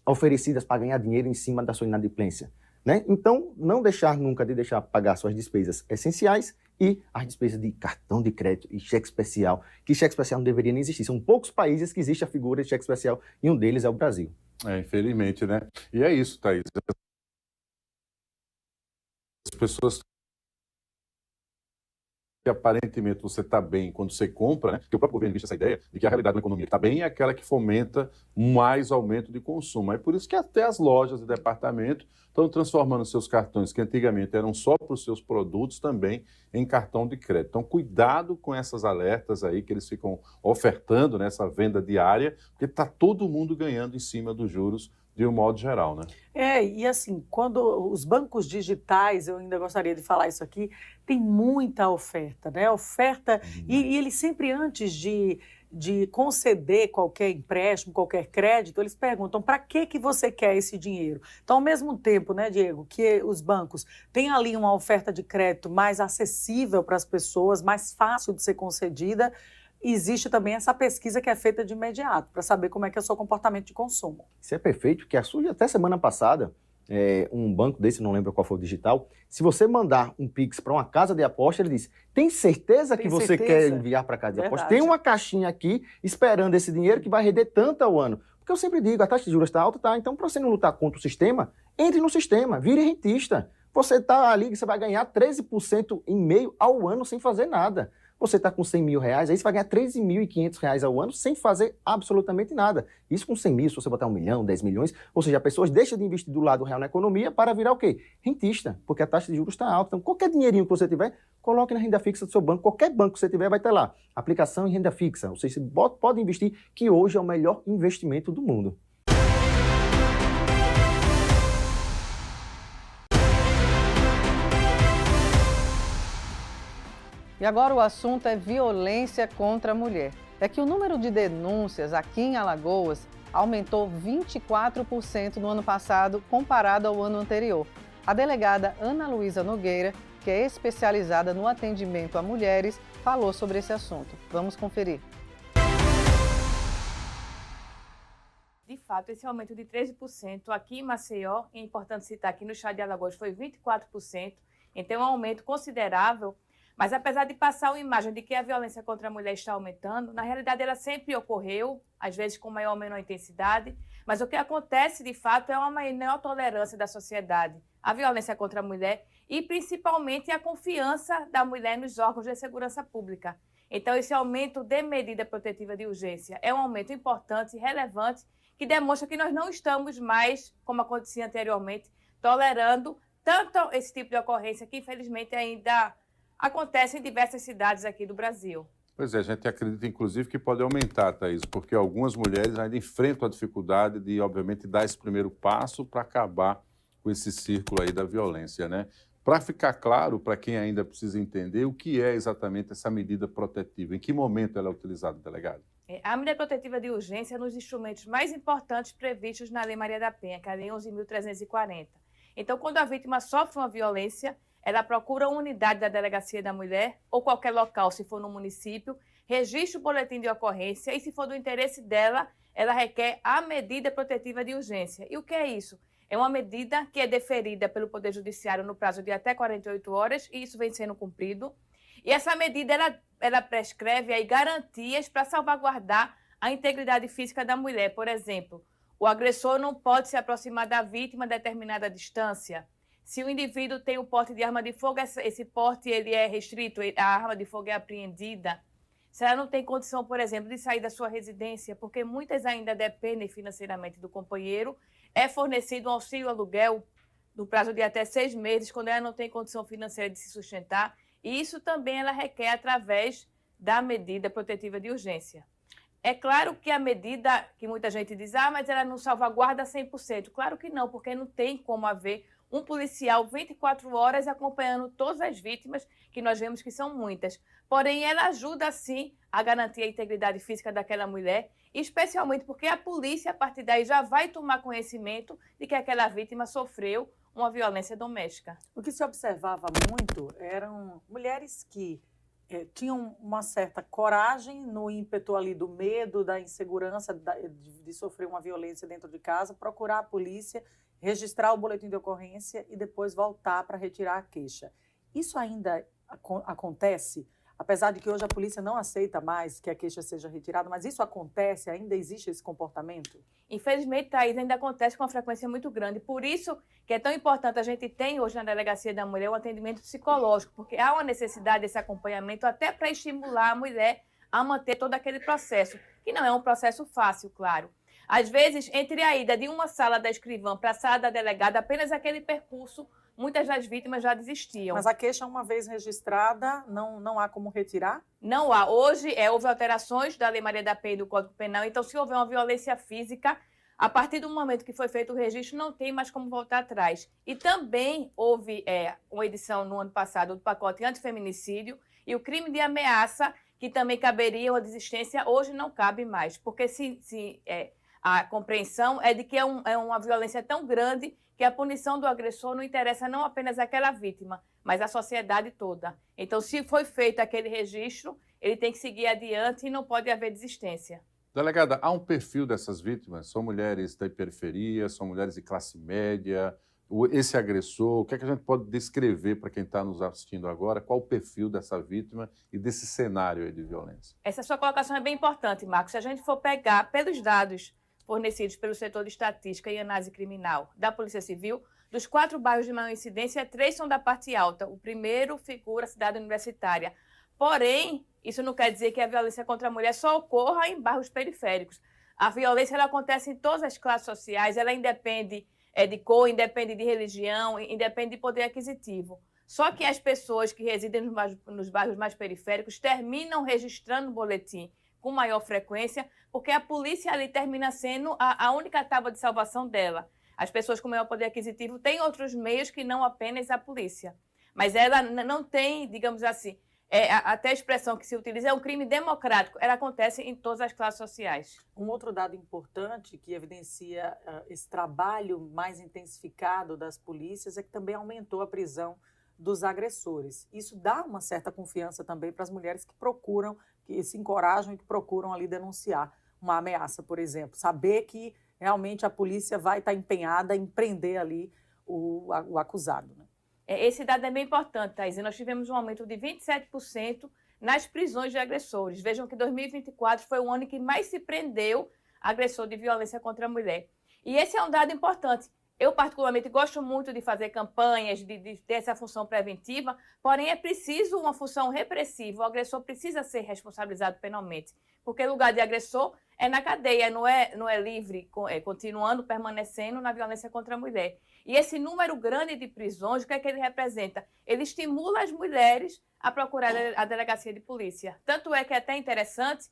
oferecidas para ganhar dinheiro em cima da sua inadimplência, né? Então, não deixar nunca de deixar pagar suas despesas essenciais e as despesas de cartão de crédito e cheque especial, que cheque especial não deveria nem existir. São poucos países que existe a figura de cheque especial e um deles é o Brasil. Infelizmente, né? E é isso, Thaís. pessoas que aparentemente você está bem quando você compra, né? Porque o próprio governo existe essa ideia de que a realidade da economia que está bem é aquela que fomenta mais aumento de consumo. É por isso que até as lojas de departamento estão transformando seus cartões, que antigamente eram só para os seus produtos, também em cartão de crédito. Então, cuidado com essas alertas aí que eles ficam ofertando nessa venda diária, porque está todo mundo ganhando em cima dos juros de um modo geral, né? E assim, quando os bancos digitais, eu ainda gostaria de falar isso aqui, tem muita oferta, né? Oferta, e eles sempre antes de conceder qualquer empréstimo, qualquer crédito, eles perguntam para que você quer esse dinheiro. Então, ao mesmo tempo, né, Diego, que os bancos têm ali uma oferta de crédito mais acessível para as pessoas, mais fácil de ser concedida, existe também essa pesquisa que é feita de imediato, para saber como é que é o seu comportamento de consumo. Isso é perfeito, porque até semana passada, um banco desse, não lembro qual foi o digital, se você mandar um Pix para uma casa de aposta, ele diz, tem certeza que você quer enviar para a casa de aposta? Tem uma caixinha aqui esperando esse dinheiro que vai render tanto ao ano. Porque eu sempre digo, a taxa de juros está alta, tá? Então, para você não lutar contra o sistema, entre no sistema, vire rentista. Você está ali, você vai ganhar 13,5% ao ano sem fazer nada. Você está com 100 mil reais, aí você vai ganhar 13.500 reais ao ano sem fazer absolutamente nada. Isso com 100 mil, se você botar 1 milhão, 10 milhões, ou seja, a pessoa deixa de investir do lado real na economia para virar o quê? Rentista, porque a taxa de juros está alta. Então, qualquer dinheirinho que você tiver, coloque na renda fixa do seu banco. Qualquer banco que você tiver vai ter lá, aplicação em renda fixa. Ou seja, você pode investir, que hoje é o melhor investimento do mundo. E agora o assunto é violência contra a mulher. É que o número de denúncias aqui em Alagoas aumentou 24% no ano passado comparado ao ano anterior. A delegada Ana Luísa Nogueira, que é especializada no atendimento a mulheres, falou sobre esse assunto. Vamos conferir. De fato, esse aumento de 13% aqui em Maceió, é importante citar que no estado de Alagoas foi 24%, então é um aumento considerável. Mas apesar de passar uma imagem de que a violência contra a mulher está aumentando, na realidade ela sempre ocorreu, às vezes com maior ou menor intensidade, mas o que acontece de fato é uma maior tolerância da sociedade à violência contra a mulher e principalmente a confiança da mulher nos órgãos de segurança pública. Então esse aumento de medida protetiva de urgência é um aumento importante e relevante que demonstra que nós não estamos mais, como acontecia anteriormente, tolerando tanto esse tipo de ocorrência que infelizmente ainda acontece em diversas cidades aqui do Brasil. Pois é, a gente acredita, inclusive, que pode aumentar, Thaís, porque algumas mulheres ainda enfrentam a dificuldade de, obviamente, dar esse primeiro passo para acabar com esse círculo aí da violência, né? Para ficar claro, para quem ainda precisa entender, o que é exatamente essa medida protetiva, em que momento ela é utilizada, delegado? A medida protetiva de urgência é um dos instrumentos mais importantes previstos na Lei Maria da Penha, que é a Lei 11.340. Então, quando a vítima sofre uma violência, ela procura uma unidade da Delegacia da Mulher ou qualquer local, se for no município, registra o boletim de ocorrência e, se for do interesse dela, ela requer a medida protetiva de urgência. E o que é isso? É uma medida que é deferida pelo Poder Judiciário no prazo de até 48 horas e isso vem sendo cumprido. E essa medida, ela prescreve aí garantias para salvaguardar a integridade física da mulher. Por exemplo, o agressor não pode se aproximar da vítima a determinada distância. Se o indivíduo tem o porte de arma de fogo, esse porte ele é restrito, a arma de fogo é apreendida. Se ela não tem condição, por exemplo, de sair da sua residência, porque muitas ainda dependem financeiramente do companheiro, é fornecido um auxílio aluguel no prazo de até 6 meses, quando ela não tem condição financeira de se sustentar. E isso também ela requer através da medida protetiva de urgência. É claro que a medida, que muita gente diz, mas ela não salvaguarda 100%. Claro que não, porque não tem como haver um policial 24 horas acompanhando todas as vítimas, que nós vemos que são muitas. Porém, ela ajuda, sim, a garantir a integridade física daquela mulher, especialmente porque a polícia, a partir daí, já vai tomar conhecimento de que aquela vítima sofreu uma violência doméstica. O que se observava muito eram mulheres que tinham uma certa coragem no ímpeto ali do medo, da insegurança de sofrer uma violência dentro de casa, procurar a polícia, registrar o boletim de ocorrência e depois voltar para retirar a queixa. Isso ainda acontece? apesar de que hoje a polícia não aceita mais que a queixa seja retirada, mas isso acontece? Ainda existe esse comportamento? Infelizmente, Thaís, ainda acontece com uma frequência muito grande. Por isso que é tão importante a gente ter hoje na Delegacia da Mulher o atendimento psicológico, porque há uma necessidade desse acompanhamento até para estimular a mulher a manter todo aquele processo, que não é um processo fácil, claro. Às vezes, entre a ida de uma sala da escrivã para a sala da delegada, apenas aquele percurso, muitas das vítimas já desistiam. Mas a queixa, uma vez registrada, não há como retirar? Não há. Hoje, houve alterações da Lei Maria da Penha e do Código Penal, então se houver uma violência física, a partir do momento que foi feito o registro, não tem mais como voltar atrás. E também houve uma edição no ano passado do pacote antifeminicídio e o crime de ameaça, que também caberia uma desistência, hoje não cabe mais, porque a compreensão é de que é uma violência tão grande que a punição do agressor não interessa não apenas àquela vítima, mas à sociedade toda. Então, se foi feito aquele registro, ele tem que seguir adiante e não pode haver desistência. Delegada, há um perfil dessas vítimas? São mulheres da periferia, são mulheres de classe média? Esse agressor, o que é que a gente pode descrever para quem está nos assistindo agora? Qual o perfil dessa vítima e desse cenário aí de violência? Essa sua colocação é bem importante, Marcos. Se a gente for pegar pelos dados fornecidos pelo setor de estatística e análise criminal da Polícia Civil, dos 4 bairros de maior incidência, 3 são da parte alta. O primeiro figura a cidade universitária. Porém, isso não quer dizer que a violência contra a mulher só ocorra em bairros periféricos. A violência ela acontece em todas as classes sociais, ela independe de cor, independe de religião, independe de poder aquisitivo. Só que as pessoas que residem nos bairros mais periféricos terminam registrando o boletim com maior frequência, porque a polícia ali termina sendo a única tábua de salvação dela. As pessoas com maior poder aquisitivo têm outros meios que não apenas a polícia. Mas ela não tem, digamos assim, até a expressão que se utiliza é um crime democrático. Ela acontece em todas as classes sociais. Um outro dado importante que evidencia esse trabalho mais intensificado das polícias é que também aumentou a prisão dos agressores. Isso dá uma certa confiança também para as mulheres que procuram, que se encorajam e que procuram ali denunciar uma ameaça, por exemplo. Saber que realmente a polícia vai estar empenhada em prender ali o acusado, né? Esse dado é bem importante, Thaís. Nós tivemos um aumento de 27% nas prisões de agressores. Vejam que 2024 foi o ano que mais se prendeu agressor de violência contra a mulher. E esse é um dado importante. Eu, particularmente, gosto muito de fazer campanhas, de ter essa função preventiva, porém é preciso uma função repressiva. O agressor precisa ser responsabilizado penalmente, porque o lugar de agressor é na cadeia, não é livre, continuando, permanecendo na violência contra a mulher. E esse número grande de prisões, o que é que ele representa? Ele estimula as mulheres a procurar a delegacia de polícia. Tanto é que é até interessante,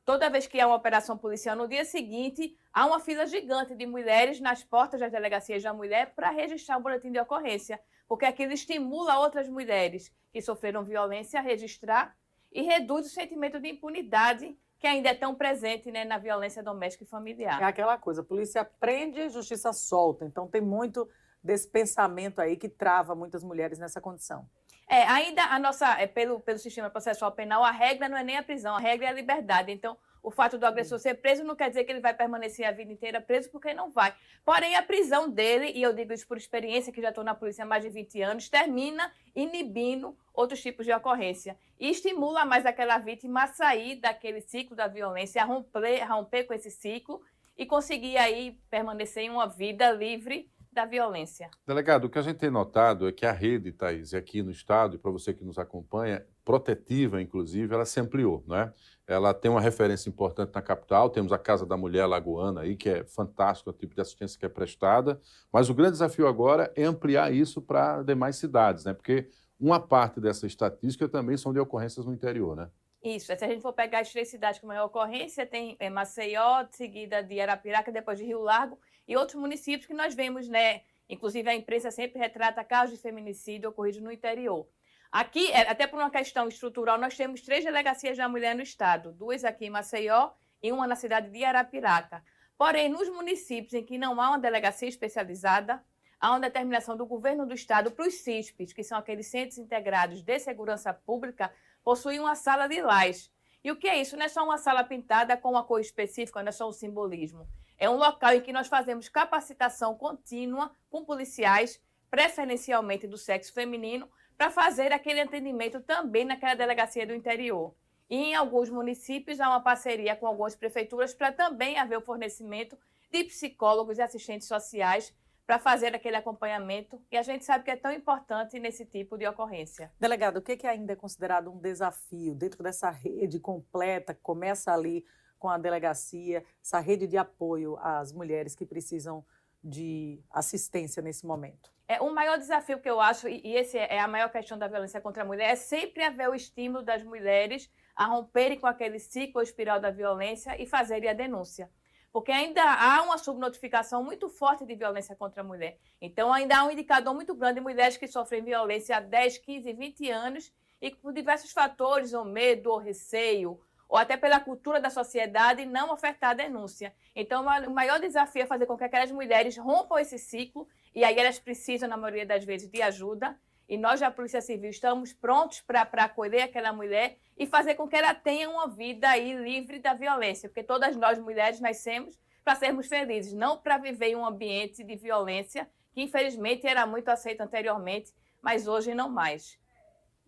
toda vez que há uma operação policial, no dia seguinte, há uma fila gigante de mulheres nas portas das delegacias da mulher para registrar o boletim de ocorrência, porque aquilo estimula outras mulheres que sofreram violência a registrar e reduz o sentimento de impunidade que ainda é tão presente, né, na violência doméstica e familiar. É aquela coisa, a polícia prende, justiça solta. Então tem muito desse pensamento aí que trava muitas mulheres nessa condição. Ainda a nossa, pelo sistema processual penal, a regra não é nem a prisão, a regra é a liberdade. Então, o fato do agressor ser preso não quer dizer que ele vai permanecer a vida inteira preso, porque não vai. Porém, a prisão dele, e eu digo isso por experiência, que já estou na polícia há mais de 20 anos, termina inibindo outros tipos de ocorrência. E estimula mais aquela vítima a sair daquele ciclo da violência, a romper com esse ciclo e conseguir aí permanecer em uma vida livre da violência. Delegado, o que a gente tem notado é que a rede, Thaís, aqui no Estado, e para você que nos acompanha, protetiva, inclusive, ela se ampliou, não é? Ela tem uma referência importante na capital, temos a Casa da Mulher Alagoana aí, que é fantástico, o tipo de assistência que é prestada, mas o grande desafio agora é ampliar isso para demais cidades, né? Porque uma parte dessa estatística também são de ocorrências no interior, né? Isso, se a gente for pegar as 3 cidades com maior ocorrência, tem Maceió, de seguida de Arapiraca, depois de Rio Largo, e outros municípios que nós vemos, né? Inclusive a imprensa sempre retrata casos de feminicídio ocorridos no interior. Aqui, até por uma questão estrutural, nós temos 3 delegacias da mulher no estado, 2 aqui em Maceió e uma na cidade de Arapiraca. Porém, nos municípios em que não há uma delegacia especializada, há uma determinação do governo do estado para os CISPs, que são aqueles Centros Integrados de Segurança Pública, possuir uma sala de lilás. E o que é isso? Não é só uma sala pintada com uma cor específica, não é só um simbolismo. É um local em que nós fazemos capacitação contínua com policiais, preferencialmente do sexo feminino, para fazer aquele atendimento também naquela delegacia do interior. E em alguns municípios há uma parceria com algumas prefeituras para também haver o fornecimento de psicólogos e assistentes sociais para fazer aquele acompanhamento, e a gente sabe que é tão importante nesse tipo de ocorrência. Delegado, o que ainda é considerado um desafio dentro dessa rede completa, que começa ali com a delegacia, essa rede de apoio às mulheres que precisam de assistência nesse momento? O maior desafio que eu acho, e esse é a maior questão da violência contra a mulher, é sempre haver o estímulo das mulheres a romperem com aquele ciclo ou espiral da violência e fazerem a denúncia. Porque ainda há uma subnotificação muito forte de violência contra a mulher. Então, ainda há um indicador muito grande de mulheres que sofrem violência há 10, 15, 20 anos e que, por diversos fatores, ou medo, ou receio, ou até pela cultura da sociedade, não ofertar a denúncia. Então, o maior desafio é fazer com que aquelas mulheres rompam esse ciclo, e aí elas precisam, na maioria das vezes, de ajuda. E nós, da Polícia Civil, estamos prontos para acolher aquela mulher e fazer com que ela tenha uma vida aí livre da violência, porque todas nós, mulheres, nascemos para sermos felizes, não para viver em um ambiente de violência, que infelizmente era muito aceito anteriormente, mas hoje não mais.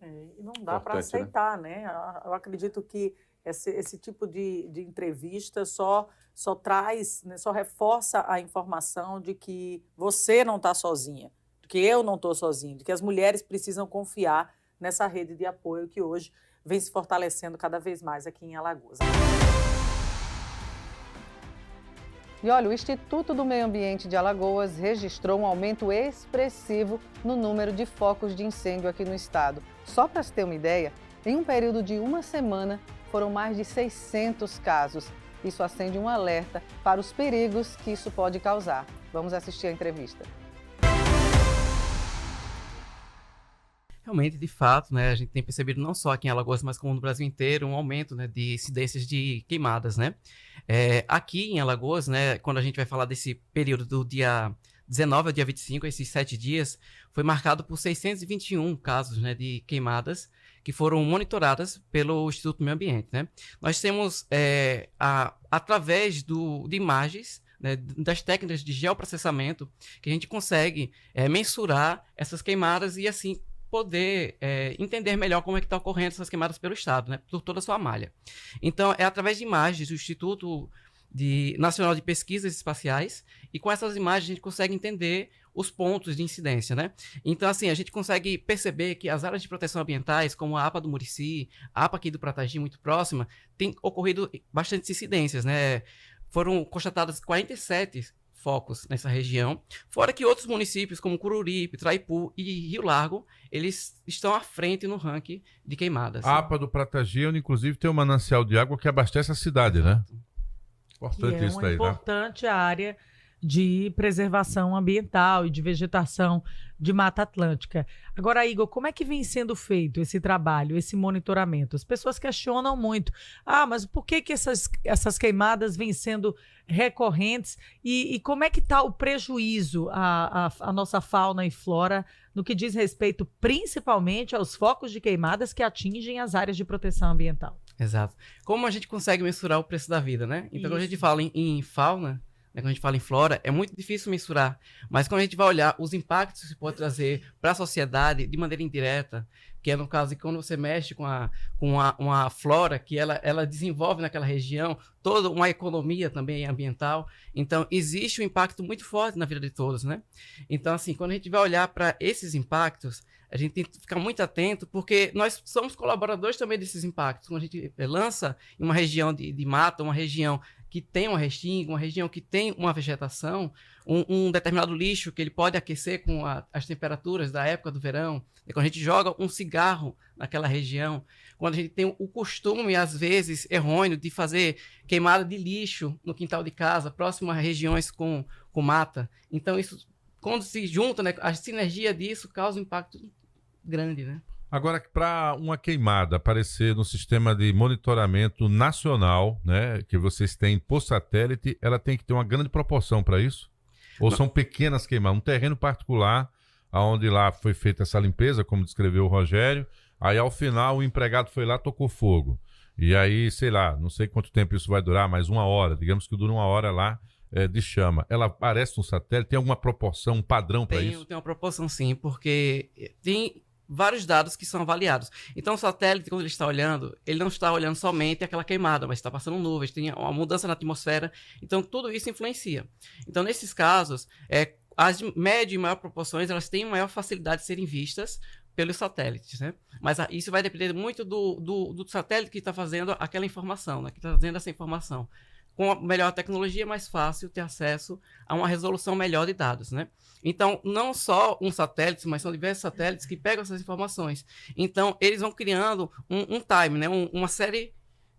E não dá para aceitar, né? Eu acredito que esse tipo de entrevista só traz, né, só reforça a informação de que você não está sozinha, de que eu não estou sozinho, de que as mulheres precisam confiar nessa rede de apoio que hoje vem se fortalecendo cada vez mais aqui em Alagoas. E olha, o Instituto do Meio Ambiente de Alagoas registrou um aumento expressivo no número de focos de incêndio aqui no estado. Só para se ter uma ideia, em um período de uma semana, foram mais de 600 casos. Isso acende um alerta para os perigos que isso pode causar. Vamos assistir a entrevista. Realmente, de fato, né, a gente tem percebido não só aqui em Alagoas, mas como no Brasil inteiro, um aumento, né, de incidências de queimadas, né? Aqui em Alagoas, né, quando a gente vai falar desse período do dia 19 ao dia 25, esses 7 dias, foi marcado por 621 casos, né, de queimadas que foram monitoradas pelo Instituto do Meio Ambiente, né? Nós temos, através de imagens, né, das técnicas de geoprocessamento, que a gente consegue mensurar essas queimadas e, assim, poder entender melhor como é que está ocorrendo essas queimadas pelo estado, né, por toda a sua malha. Então, é através de imagens do Instituto Nacional de Pesquisas Espaciais, e com essas imagens a gente consegue entender os pontos de incidência, né? Então, assim, a gente consegue perceber que as áreas de proteção ambientais, como a APA do Murici, a APA aqui do Pratagi, muito próxima, tem ocorrido bastantes incidências, né? Foram constatadas 47 focos nessa região, fora que outros municípios como Cururipe, Traipu e Rio Largo, eles estão à frente no ranking de queimadas. A APA do Pratagi, onde inclusive tem um manancial de água que abastece a cidade, né? Importante isso daí, né? Importante área de preservação ambiental e de vegetação de Mata Atlântica. Agora, Igor, como é que vem sendo feito esse trabalho, esse monitoramento? As pessoas questionam muito. Mas por que essas queimadas vêm sendo recorrentes e como é que está o prejuízo à nossa fauna e flora no que diz respeito principalmente aos focos de queimadas que atingem as áreas de proteção ambiental? Exato. Como a gente consegue mensurar o preço da vida, né? Então, quando a gente fala em fauna, né, quando a gente fala em flora, é muito difícil mensurar. Mas quando a gente vai olhar os impactos que isso pode trazer para a sociedade de maneira indireta, que é no caso de quando você mexe com uma flora que ela desenvolve naquela região toda uma economia também ambiental. Então, existe um impacto muito forte na vida de todos, né? Então, assim, quando a gente vai olhar para esses impactos, a gente tem que ficar muito atento, porque nós somos colaboradores também desses impactos. Quando a gente lança em uma região de mata, uma região que tem uma restinga, uma região que tem uma vegetação, um determinado lixo que ele pode aquecer com as temperaturas da época do verão, quando a gente joga um cigarro naquela região, quando a gente tem o costume, às vezes, errôneo, de fazer queimada de lixo no quintal de casa, próximo a regiões com mata. Então, isso, quando se junta, né, a sinergia disso causa um impacto grande, né? Agora, para uma queimada aparecer no sistema de monitoramento nacional, né, que vocês têm por satélite, ela tem que ter uma grande proporção para isso? Ou são pequenas queimadas? Um terreno particular, onde lá foi feita essa limpeza, como descreveu o Rogério, aí ao final o empregado foi lá, tocou fogo. E aí, sei lá, não sei quanto tempo isso vai durar, mas 1 hora, digamos que dura 1 hora lá de chama. Ela aparece no satélite? Tem alguma proporção, um padrão para isso? Tem uma proporção, sim, porque tem vários dados que são avaliados. Então, o satélite, quando ele está olhando, ele não está olhando somente aquela queimada, mas está passando nuvens, tem uma mudança na atmosfera. Então, tudo isso influencia. Então, nesses casos, as de média e maior proporções, elas têm maior facilidade de serem vistas pelos satélites, né? Mas isso vai depender muito do satélite que está fazendo aquela informação, né? Que está fazendo essa informação. Com a melhor tecnologia, é mais fácil ter acesso a uma resolução melhor de dados, né? Então, não só um satélite, mas são diversos satélites que pegam essas informações. Então, eles vão criando um time, né? Uma série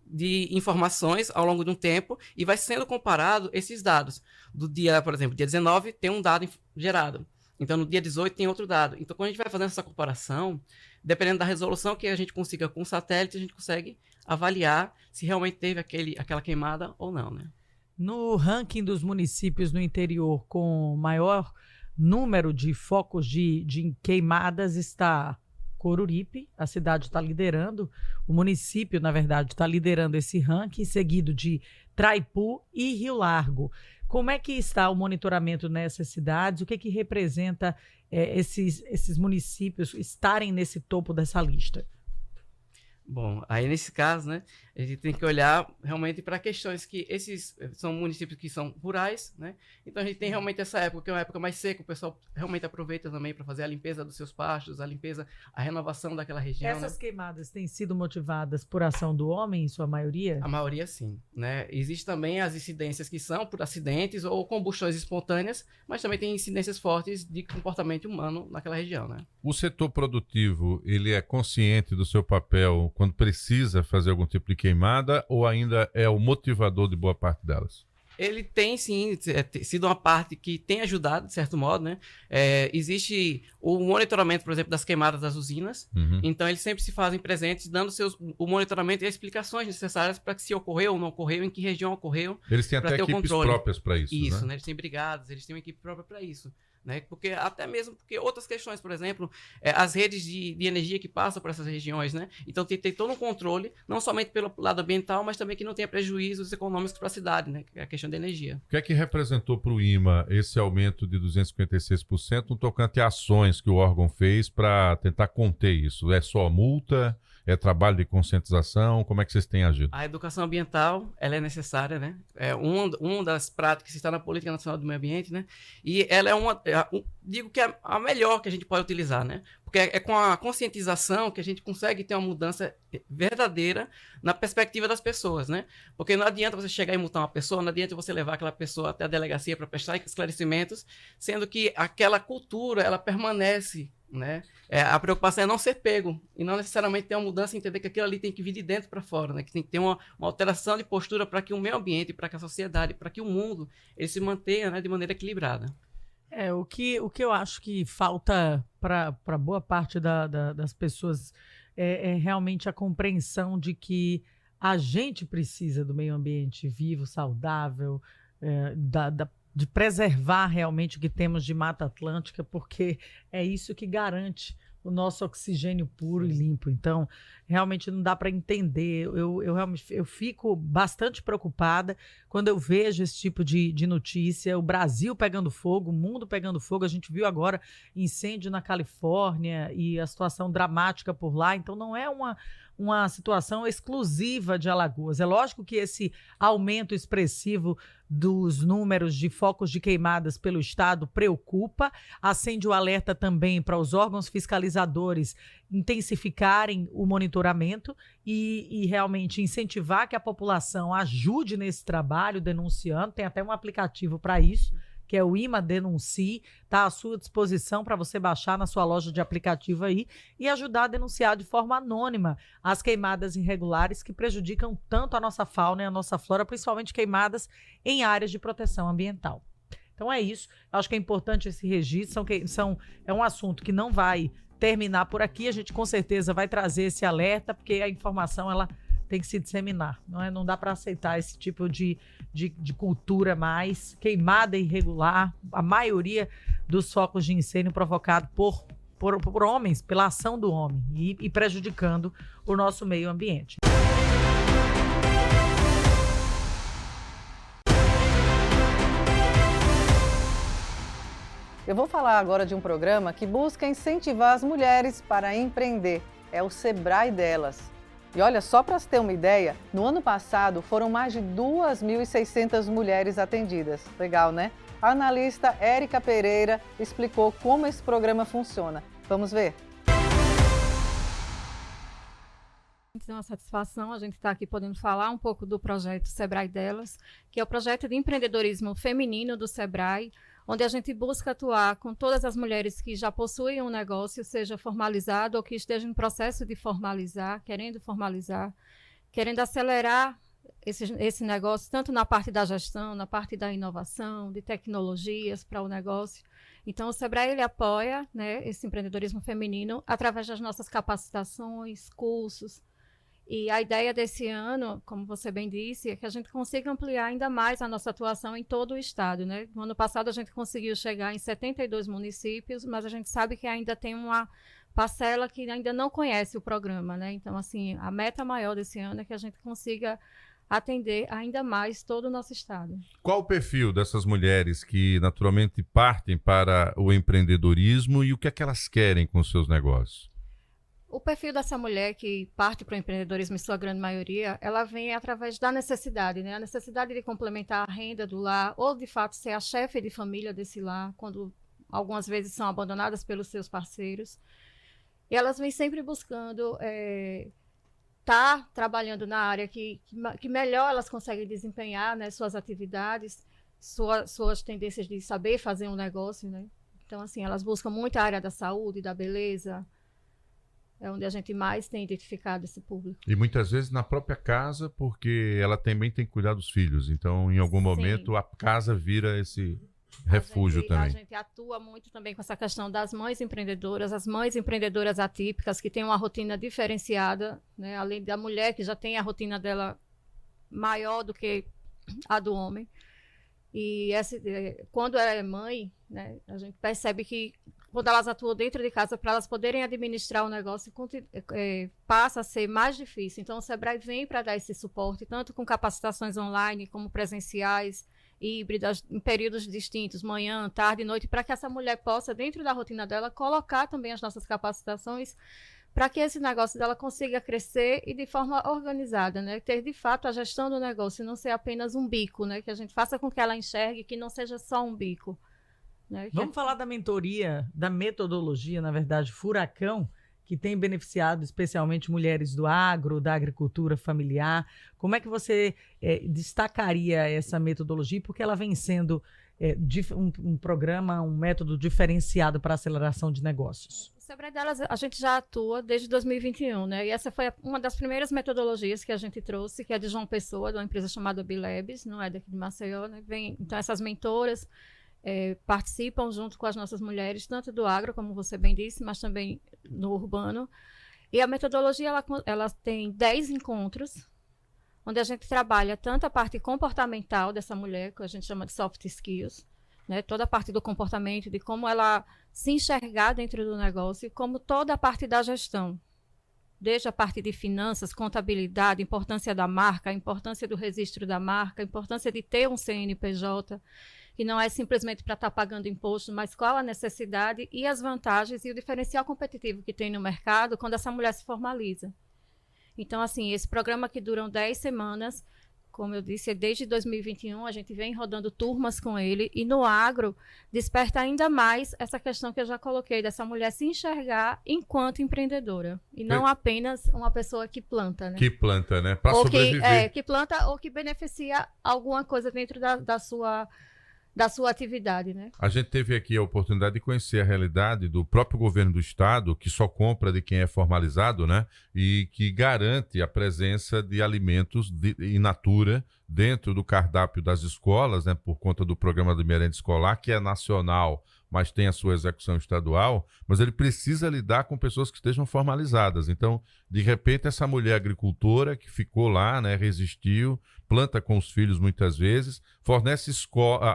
de informações ao longo de um tempo e vai sendo comparado esses dados. Do dia, por exemplo, dia 19 tem um dado gerado. Então, no dia 18 tem outro dado. Então, quando a gente vai fazendo essa comparação, dependendo da resolução que a gente consiga com o satélite, a gente consegue avaliar se realmente teve aquela queimada ou não, né? No ranking dos municípios no interior com maior número de focos de queimadas está Coruripe, a cidade está liderando, o município, na verdade, está liderando esse ranking, seguido de Traipu e Rio Largo. Como é que está o monitoramento nessas cidades? O que representa esses municípios estarem nesse topo dessa lista? Bom, aí nesse caso, né, a gente tem que olhar realmente para questões que esses são municípios que são rurais, né? Então a gente tem realmente essa época, que é uma época mais seca, o pessoal realmente aproveita também para fazer a limpeza dos seus pastos, a renovação daquela região. Essas queimadas têm sido motivadas por ação do homem, em sua maioria? A maioria sim, né? Existem também as incidências que são por acidentes ou combustões espontâneas, mas também tem incidências fortes de comportamento humano naquela região, né? O setor produtivo, ele é consciente do seu papel quando precisa fazer algum tipo de queimada ou ainda é o motivador de boa parte delas? Ele tem, sim, sido uma parte que tem ajudado, de certo modo, né? Existe o monitoramento, por exemplo, das queimadas das usinas. Então, eles sempre se fazem presentes, dando o monitoramento e as explicações necessárias para que se ocorreu ou não ocorreu, em que região ocorreu. Eles têm até equipes próprias para isso, né? Eles têm brigadas, eles têm uma equipe própria para isso. Né? Porque até mesmo porque outras questões, por exemplo, as redes de energia que passam por essas regiões, né? Então tem todo um controle, não somente pelo lado ambiental, mas também que não tenha prejuízos econômicos para a cidade, né? Que é a questão da energia. O que é que representou para o IMA esse aumento de 256% no tocante a ações que o órgão fez para tentar conter isso? É só multa? É trabalho de conscientização? Como é que vocês têm agido? A educação ambiental, ela é necessária, né? É uma das práticas que está na Política Nacional do Meio Ambiente, né? E ela digo que é a melhor que a gente pode utilizar, né? Porque é com a conscientização que a gente consegue ter uma mudança verdadeira na perspectiva das pessoas, né? Porque não adianta você chegar e multar uma pessoa, não adianta você levar aquela pessoa até a delegacia para prestar esclarecimentos, sendo que aquela cultura, ela permanece, né? A preocupação é não ser pego e não necessariamente ter uma mudança e entender que aquilo ali tem que vir de dentro para fora, né? Que tem que ter uma alteração de postura para que o meio ambiente, para que a sociedade, para que o mundo ele se mantenha, né, de maneira equilibrada. O que eu acho que falta para boa parte das pessoas é realmente a compreensão de que a gente precisa do meio ambiente vivo, saudável, de preservar realmente o que temos de Mata Atlântica, porque é isso que garante o nosso oxigênio puro e limpo. Então, realmente não dá para entender. Eu fico bastante preocupada quando eu vejo esse tipo de notícia. O Brasil pegando fogo, o mundo pegando fogo. A gente viu agora incêndio na Califórnia e a situação dramática por lá. Então, não é uma situação exclusiva de Alagoas. É lógico que esse aumento expressivo dos números de focos de queimadas pelo Estado preocupa, acende o alerta também para os órgãos fiscalizadores intensificarem o monitoramento e realmente incentivar que a população ajude nesse trabalho, denunciando. Tem até um aplicativo para isso, que é o IMA Denuncie, está à sua disposição para você baixar na sua loja de aplicativo aí e ajudar a denunciar de forma anônima as queimadas irregulares que prejudicam tanto a nossa fauna e a nossa flora, principalmente queimadas em áreas de proteção ambiental. Então é isso, acho que é importante esse registro, é um assunto que não vai terminar por aqui, a gente com certeza vai trazer esse alerta, porque a informação ela tem que se disseminar, não dá para aceitar esse tipo de cultura mais queimada irregular, a maioria dos focos de incêndio provocado por homens, pela ação do homem e prejudicando o nosso meio ambiente. Eu vou falar agora de um programa que busca incentivar as mulheres para empreender. É o Sebrae Delas. E olha, só para você ter uma ideia, no ano passado foram mais de 2.600 mulheres atendidas. Legal, né? A analista Érica Pereira explicou como esse programa funciona. Vamos ver? É uma satisfação a gente estar aqui podendo falar um pouco do projeto Sebrae Delas, que é o projeto de empreendedorismo feminino do Sebrae, onde a gente busca atuar com todas as mulheres que já possuem um negócio, seja formalizado ou que estejam em processo de formalizar, querendo acelerar esse negócio, tanto na parte da gestão, na parte da inovação, de tecnologias para o negócio. Então, o Sebrae ele apoia, né, esse empreendedorismo feminino através das nossas capacitações, cursos. E a ideia desse ano, como você bem disse, é que a gente consiga ampliar ainda mais a nossa atuação em todo o estado, né? No ano passado a gente conseguiu chegar em 72 municípios, mas a gente sabe que ainda tem uma parcela que ainda não conhece o programa, né? Então, assim, a meta maior desse ano é que a gente consiga atender ainda mais todo o nosso estado. Qual o perfil dessas mulheres que naturalmente partem para o empreendedorismo e o que é que elas querem com os seus negócios? O perfil dessa mulher que parte para o empreendedorismo, em sua grande maioria, ela vem através da necessidade, né? A necessidade de complementar a renda do lar, ou de fato ser a chefe de família desse lar, quando algumas vezes são abandonadas pelos seus parceiros. E elas vêm sempre buscando estar trabalhando na área que melhor elas conseguem desempenhar, né, suas atividades, suas tendências de saber fazer um negócio, né? Então, assim, elas buscam muito a área da saúde, da beleza. É onde a gente mais tem identificado esse público. E muitas vezes na própria casa, porque ela também tem que cuidar dos filhos. Então, em algum momento, a casa vira esse refúgio também. A gente atua muito também com essa questão das mães empreendedoras, as mães empreendedoras atípicas, que têm uma rotina diferenciada, né? Além da mulher, que já tem a rotina dela maior do que a do homem. E quando ela é mãe, né, a gente percebe que quando elas atuam dentro de casa, para elas poderem administrar o negócio, passa a ser mais difícil. Então, o Sebrae vem para dar esse suporte, tanto com capacitações online, como presenciais, híbridas, em períodos distintos, manhã, tarde e noite, para que essa mulher possa, dentro da rotina dela, colocar também as nossas capacitações, para que esse negócio dela consiga crescer e de forma organizada, né? Ter, de fato, a gestão do negócio, e não ser apenas um bico, né? Que a gente faça com que ela enxergue que não seja só um bico. Né? Vamos falar da mentoria, da metodologia, na verdade, Furacão, que tem beneficiado especialmente mulheres do agro, da agricultura familiar. Como é que você destacaria essa metodologia? Porque ela vem sendo um programa, um método diferenciado para aceleração de negócios. O Sebrae Delas, a gente já atua desde 2021, né? E essa foi uma das primeiras metodologias que a gente trouxe, que é de João Pessoa, de uma empresa chamada Bilabs, não é daqui de Maceió, né? Então, essas mentoras participam junto com as nossas mulheres, tanto do agro, como você bem disse, mas também no urbano. E a metodologia, ela tem 10 encontros, onde a gente trabalha tanto a parte comportamental dessa mulher, que a gente chama de soft skills, né? Toda a parte do comportamento, de como ela se enxergar dentro do negócio, como toda a parte da gestão. Desde a parte de finanças, contabilidade, importância da marca, a importância do registro da marca, a importância de ter um CNPJ, que não é simplesmente para estar pagando imposto, mas qual a necessidade e as vantagens e o diferencial competitivo que tem no mercado quando essa mulher se formaliza. Então, assim, esse programa que duram 10 semanas, como eu disse, desde 2021, a gente vem rodando turmas com ele, e no agro desperta ainda mais essa questão que eu já coloquei, dessa mulher se enxergar enquanto empreendedora, e não apenas uma pessoa que planta, né? Que planta, né? Para sobreviver. Que planta ou que beneficia alguma coisa dentro da sua atividade, né? A gente teve aqui a oportunidade de conhecer a realidade do próprio governo do estado, que só compra de quem é formalizado, né? E que garante a presença de alimentos in natura dentro do cardápio das escolas, né? Por conta do programa de merenda escolar, que é nacional, mas tem a sua execução estadual, mas ele precisa lidar com pessoas que estejam formalizadas. Então, de repente, essa mulher agricultora que ficou lá, né, resistiu, planta com os filhos muitas vezes, fornece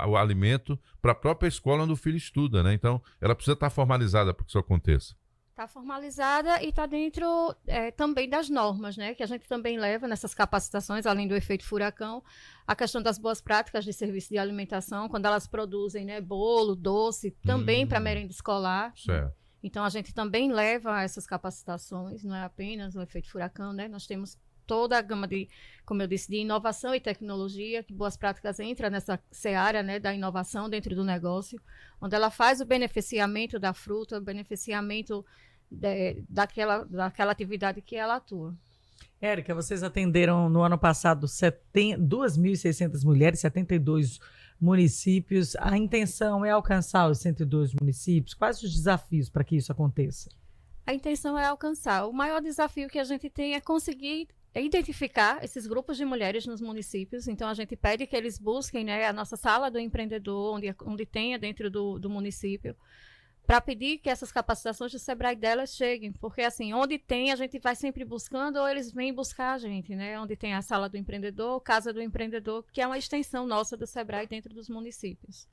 o alimento para a própria escola onde o filho estuda, né? Então, ela precisa estar formalizada para que isso aconteça. Está formalizada e está dentro também das normas, né? Que a gente também leva nessas capacitações, além do efeito furacão, a questão das boas práticas de serviço de alimentação, quando elas produzem, né, bolo, doce, também para merenda escolar. Certo. Então, a gente também leva essas capacitações, não é apenas o efeito furacão, né? Nós temos toda a gama de, como eu disse, de inovação e tecnologia, que Boas Práticas entra nessa seara, né, da inovação dentro do negócio, onde ela faz o beneficiamento da fruta, o beneficiamento daquela atividade que ela atua. Érica, vocês atenderam no ano passado 2.600 mulheres, 72 municípios. A intenção é alcançar os 102 municípios? Quais os desafios para que isso aconteça? A intenção é alcançar. O maior desafio que a gente tem é conseguir identificar esses grupos de mulheres nos municípios. Então, a gente pede que eles busquem, né, a nossa sala do empreendedor, onde tenha dentro do município, para pedir que essas capacitações do Sebrae delas cheguem, porque assim, onde tem, a gente vai sempre buscando, ou eles vêm buscar a gente, né? Onde tem a sala do empreendedor, casa do empreendedor, que é uma extensão nossa do Sebrae dentro dos municípios.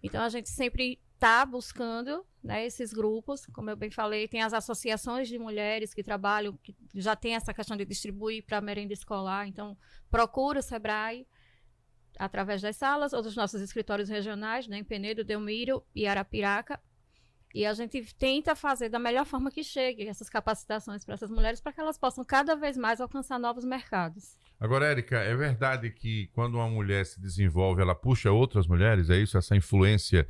Então, a gente sempre está buscando, né, esses grupos, como eu bem falei, tem as associações de mulheres que trabalham, que já tem essa questão de distribuir para a merenda escolar, então procura o Sebrae através das salas ou dos nossos escritórios regionais, né, em Penedo, Delmiro e Arapiraca, e a gente tenta fazer da melhor forma que chegue essas capacitações para essas mulheres, para que elas possam cada vez mais alcançar novos mercados. Agora, Érica, é verdade que quando uma mulher se desenvolve, ela puxa outras mulheres? É isso? Essa influência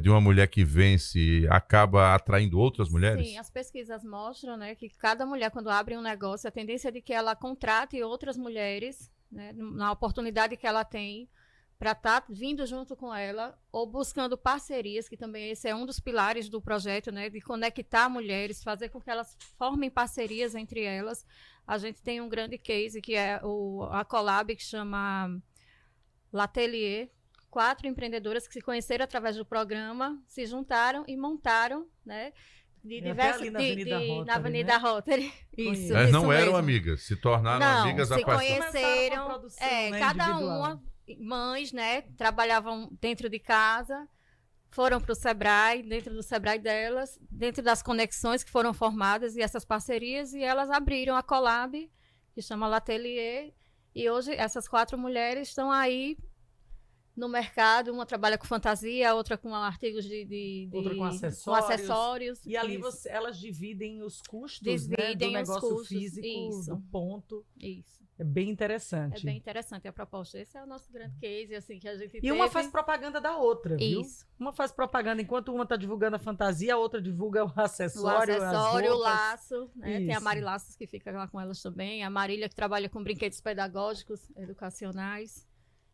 de uma mulher que vence acaba atraindo outras mulheres? Sim, as pesquisas mostram, né, que cada mulher, quando abre um negócio, a tendência é de que ela contrate outras mulheres, né, na oportunidade que ela tem, para estar vindo junto com ela, ou buscando parcerias, que também esse é um dos pilares do projeto, né, de conectar mulheres, fazer com que elas formem parcerias entre elas. A gente tem um grande case, que é a Colab, que chama L'Atelier. 4 empreendedoras que se conheceram através do programa, se juntaram e montaram, né, na Avenida Rotary. Isso, Mas não isso eram mesmo. amigas, se tornaram amigas se a partir... conheceram, cada uma, mães, né, trabalhavam dentro de casa, foram para o Sebrae, dentro do Sebrae delas, dentro das conexões que foram formadas e essas parcerias, e elas abriram a Colab, que chama L'Atelier, e hoje essas 4 mulheres estão aí no mercado, uma trabalha com fantasia, outra com artigos outra com acessórios. E ali elas dividem os custos, né, do negócio físico, do ponto. Isso. É bem interessante. É bem interessante a proposta. Esse é o nosso grande case, assim, que a gente E uma faz propaganda da outra, viu? Isso. Uma faz propaganda, enquanto uma está divulgando a fantasia, a outra divulga o acessório, o laço, né? Tem a Mari Laços, que fica lá com elas também, a Marília, que trabalha com brinquedos pedagógicos, educacionais.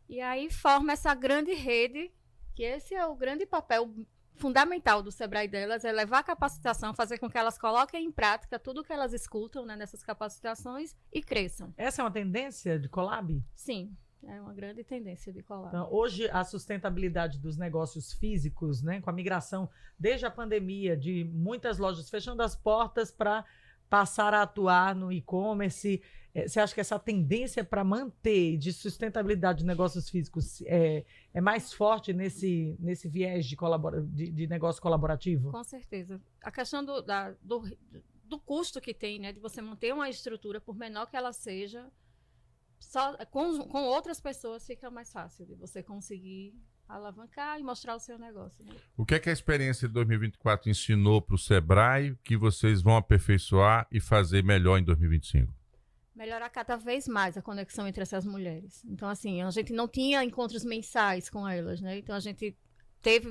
E aí forma essa grande rede, que esse é o grande papel fundamental do Sebrae delas, é levar a capacitação, fazer com que elas coloquem em prática tudo que elas escutam, né, nessas capacitações e cresçam. Essa é uma tendência de Colab? Sim, é uma grande tendência de Colab. Então, hoje, a sustentabilidade dos negócios físicos, né, com a migração desde a pandemia, de muitas lojas fechando as portas para passar a atuar no e-commerce, você acha que essa tendência para manter de sustentabilidade de negócios físicos é mais forte nesse viés de negócio colaborativo? Com certeza. A questão do custo que tem, né, de você manter uma estrutura, por menor que ela seja, só com outras pessoas fica mais fácil de você conseguir alavancar e mostrar o seu negócio. Né? O que é que a experiência de 2024 ensinou para o Sebrae que vocês vão aperfeiçoar e fazer melhor em 2025? Melhorar cada vez mais a conexão entre essas mulheres. Então, assim, a gente não tinha encontros mensais com elas, né? Então, a gente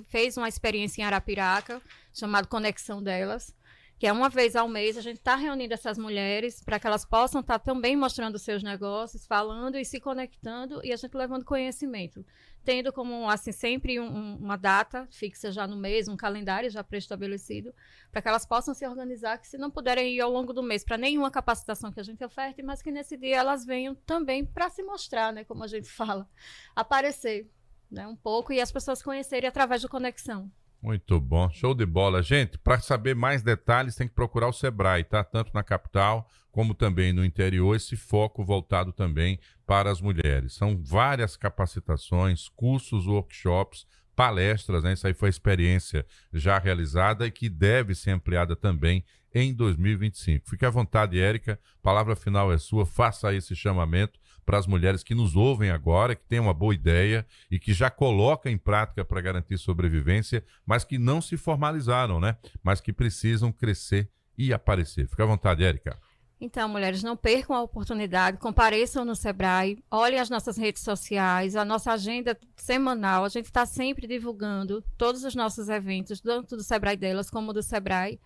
fez uma experiência em Arapiraca, chamada Conexão Delas, que é uma vez ao mês, a gente está reunindo essas mulheres para que elas possam estar também mostrando seus negócios, falando e se conectando, e a gente levando conhecimento, tendo como, assim, sempre uma data fixa já no mês, um calendário já pré-estabelecido, para que elas possam se organizar, que se não puderem ir ao longo do mês para nenhuma capacitação que a gente oferte, mas que nesse dia elas venham também para se mostrar, né, como a gente fala, aparecer, né, um pouco, e as pessoas conhecerem através de conexão. Muito bom, show de bola. Gente, para saber mais detalhes tem que procurar o Sebrae, tá? Tanto na capital como também no interior, esse foco voltado também para as mulheres. São várias capacitações, cursos, workshops palestras, né? Isso aí foi a experiência já realizada e que deve ser ampliada também em 2025. Fique à vontade, Érica, a palavra final é sua, faça esse chamamento para as mulheres que nos ouvem agora, que têm uma boa ideia e que já colocam em prática para garantir sobrevivência, mas que não se formalizaram, né? Mas que precisam crescer e aparecer. Fique à vontade, Érica. Então, mulheres, não percam a oportunidade, compareçam no Sebrae, olhem as nossas redes sociais, a nossa agenda semanal, a gente está sempre divulgando todos os nossos eventos, tanto do Sebrae delas como do Sebrae.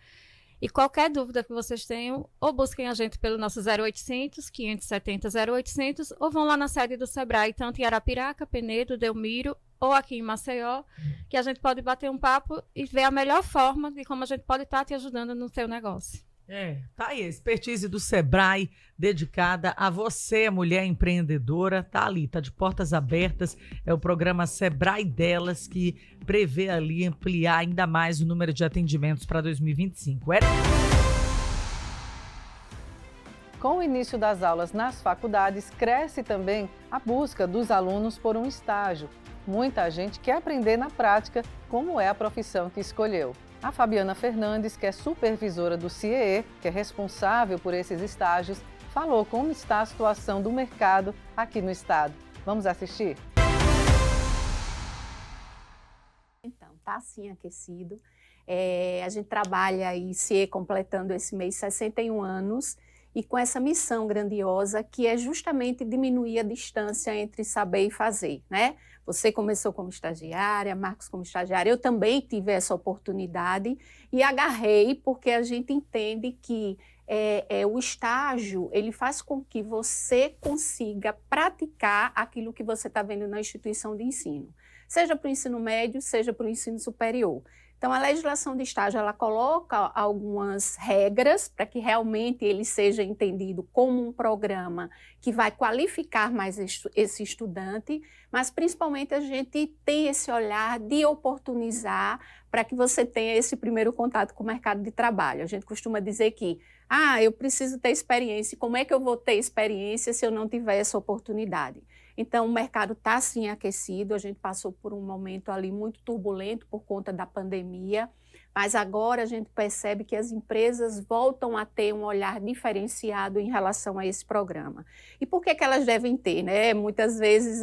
E qualquer dúvida que vocês tenham, ou busquem a gente pelo nosso 0800 570 0800, ou vão lá na sede do Sebrae, tanto em Arapiraca, Penedo, Delmiro, ou aqui em Maceió, que a gente pode bater um papo e ver a melhor forma de como a gente pode estar te ajudando no seu negócio. Tá aí, a expertise do Sebrae dedicada a você, mulher empreendedora, tá ali, tá de portas abertas, é o programa Sebrae Delas, que prevê ali ampliar ainda mais o número de atendimentos para 2025. Com o início das aulas nas faculdades, cresce também a busca dos alunos por um estágio. Muita gente quer aprender na prática como é a profissão que escolheu. A Fabiana Fernandes, que é supervisora do CIEE, que é responsável por esses estágios, falou como está a situação do mercado aqui no estado. Vamos assistir? Então, está assim aquecido. A gente trabalha aí, CIEE completando esse mês 61 anos, e com essa missão grandiosa que é justamente diminuir a distância entre saber e fazer, né? Você começou como estagiária, Marcos como estagiário, eu também tive essa oportunidade e agarrei porque a gente entende que o estágio, ele faz com que você consiga praticar aquilo que você está vendo na instituição de ensino, seja para o ensino médio, seja para o ensino superior. Então, a legislação de estágio, ela coloca algumas regras para que realmente ele seja entendido como um programa que vai qualificar mais esse estudante, mas principalmente a gente tem esse olhar de oportunizar para que você tenha esse primeiro contato com o mercado de trabalho. A gente costuma dizer que, eu preciso ter experiência, como é que eu vou ter experiência se eu não tiver essa oportunidade? Então, o mercado está, sim, aquecido, a gente passou por um momento ali muito turbulento por conta da pandemia, mas agora a gente percebe que as empresas voltam a ter um olhar diferenciado em relação a esse programa. E por que elas devem ter, né? Muitas vezes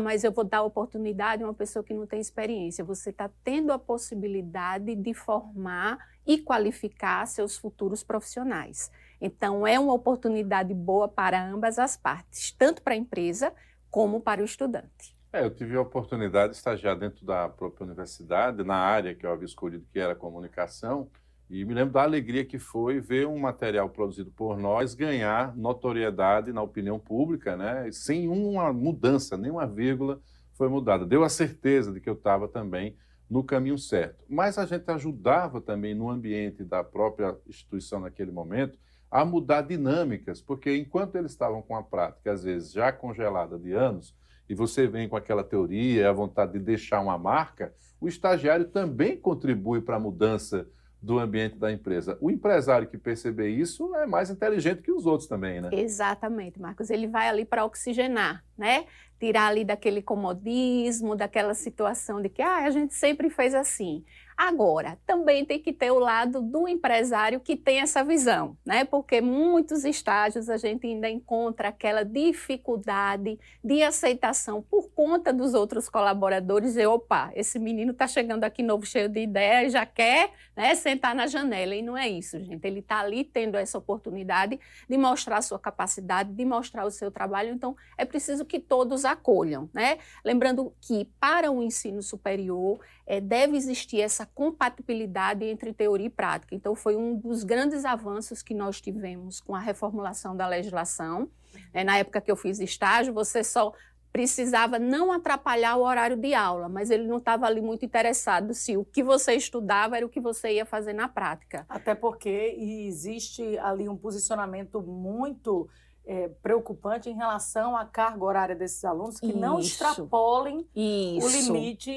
mas eu vou dar oportunidade a uma pessoa que não tem experiência. Você está tendo a possibilidade de formar e qualificar seus futuros profissionais. Então, é uma oportunidade boa para ambas as partes, tanto para a empresa como para o estudante. Eu tive a oportunidade de estagiar dentro da própria universidade, na área que eu havia escolhido, que era comunicação, e me lembro da alegria que foi ver um material produzido por nós ganhar notoriedade na opinião pública, né? Sem uma mudança, nenhuma vírgula foi mudada. Deu a certeza de que eu estava também no caminho certo. Mas a gente ajudava também no ambiente da própria instituição naquele momento a mudar dinâmicas, porque enquanto eles estavam com a prática, às vezes, já congelada de anos, e você vem com aquela teoria, a vontade de deixar uma marca, o estagiário também contribui para a mudança do ambiente da empresa. O empresário que perceber isso é mais inteligente que os outros também, né? Exatamente, Marcos. Ele vai ali para oxigenar, né? Tirar ali daquele comodismo, daquela situação de que a gente sempre fez assim. Agora, também tem que ter o lado do empresário que tem essa visão, né? Porque muitos estágios a gente ainda encontra aquela dificuldade de aceitação por conta dos outros colaboradores e, esse menino está chegando aqui novo, cheio de ideia e já quer, né, sentar na janela. E não é isso, gente. Ele está ali tendo essa oportunidade de mostrar a sua capacidade, de mostrar o seu trabalho. Então, é preciso que todos acolham, né? Lembrando que para o ensino superior deve existir essa compatibilidade entre teoria e prática. Então, foi um dos grandes avanços que nós tivemos com a reformulação da legislação. Na época que eu fiz estágio, você só precisava não atrapalhar o horário de aula, mas ele não estava ali muito interessado se o que você estudava era o que você ia fazer na prática. Até porque existe ali um posicionamento muito preocupante em relação à carga horária desses alunos, que não extrapolem o limite,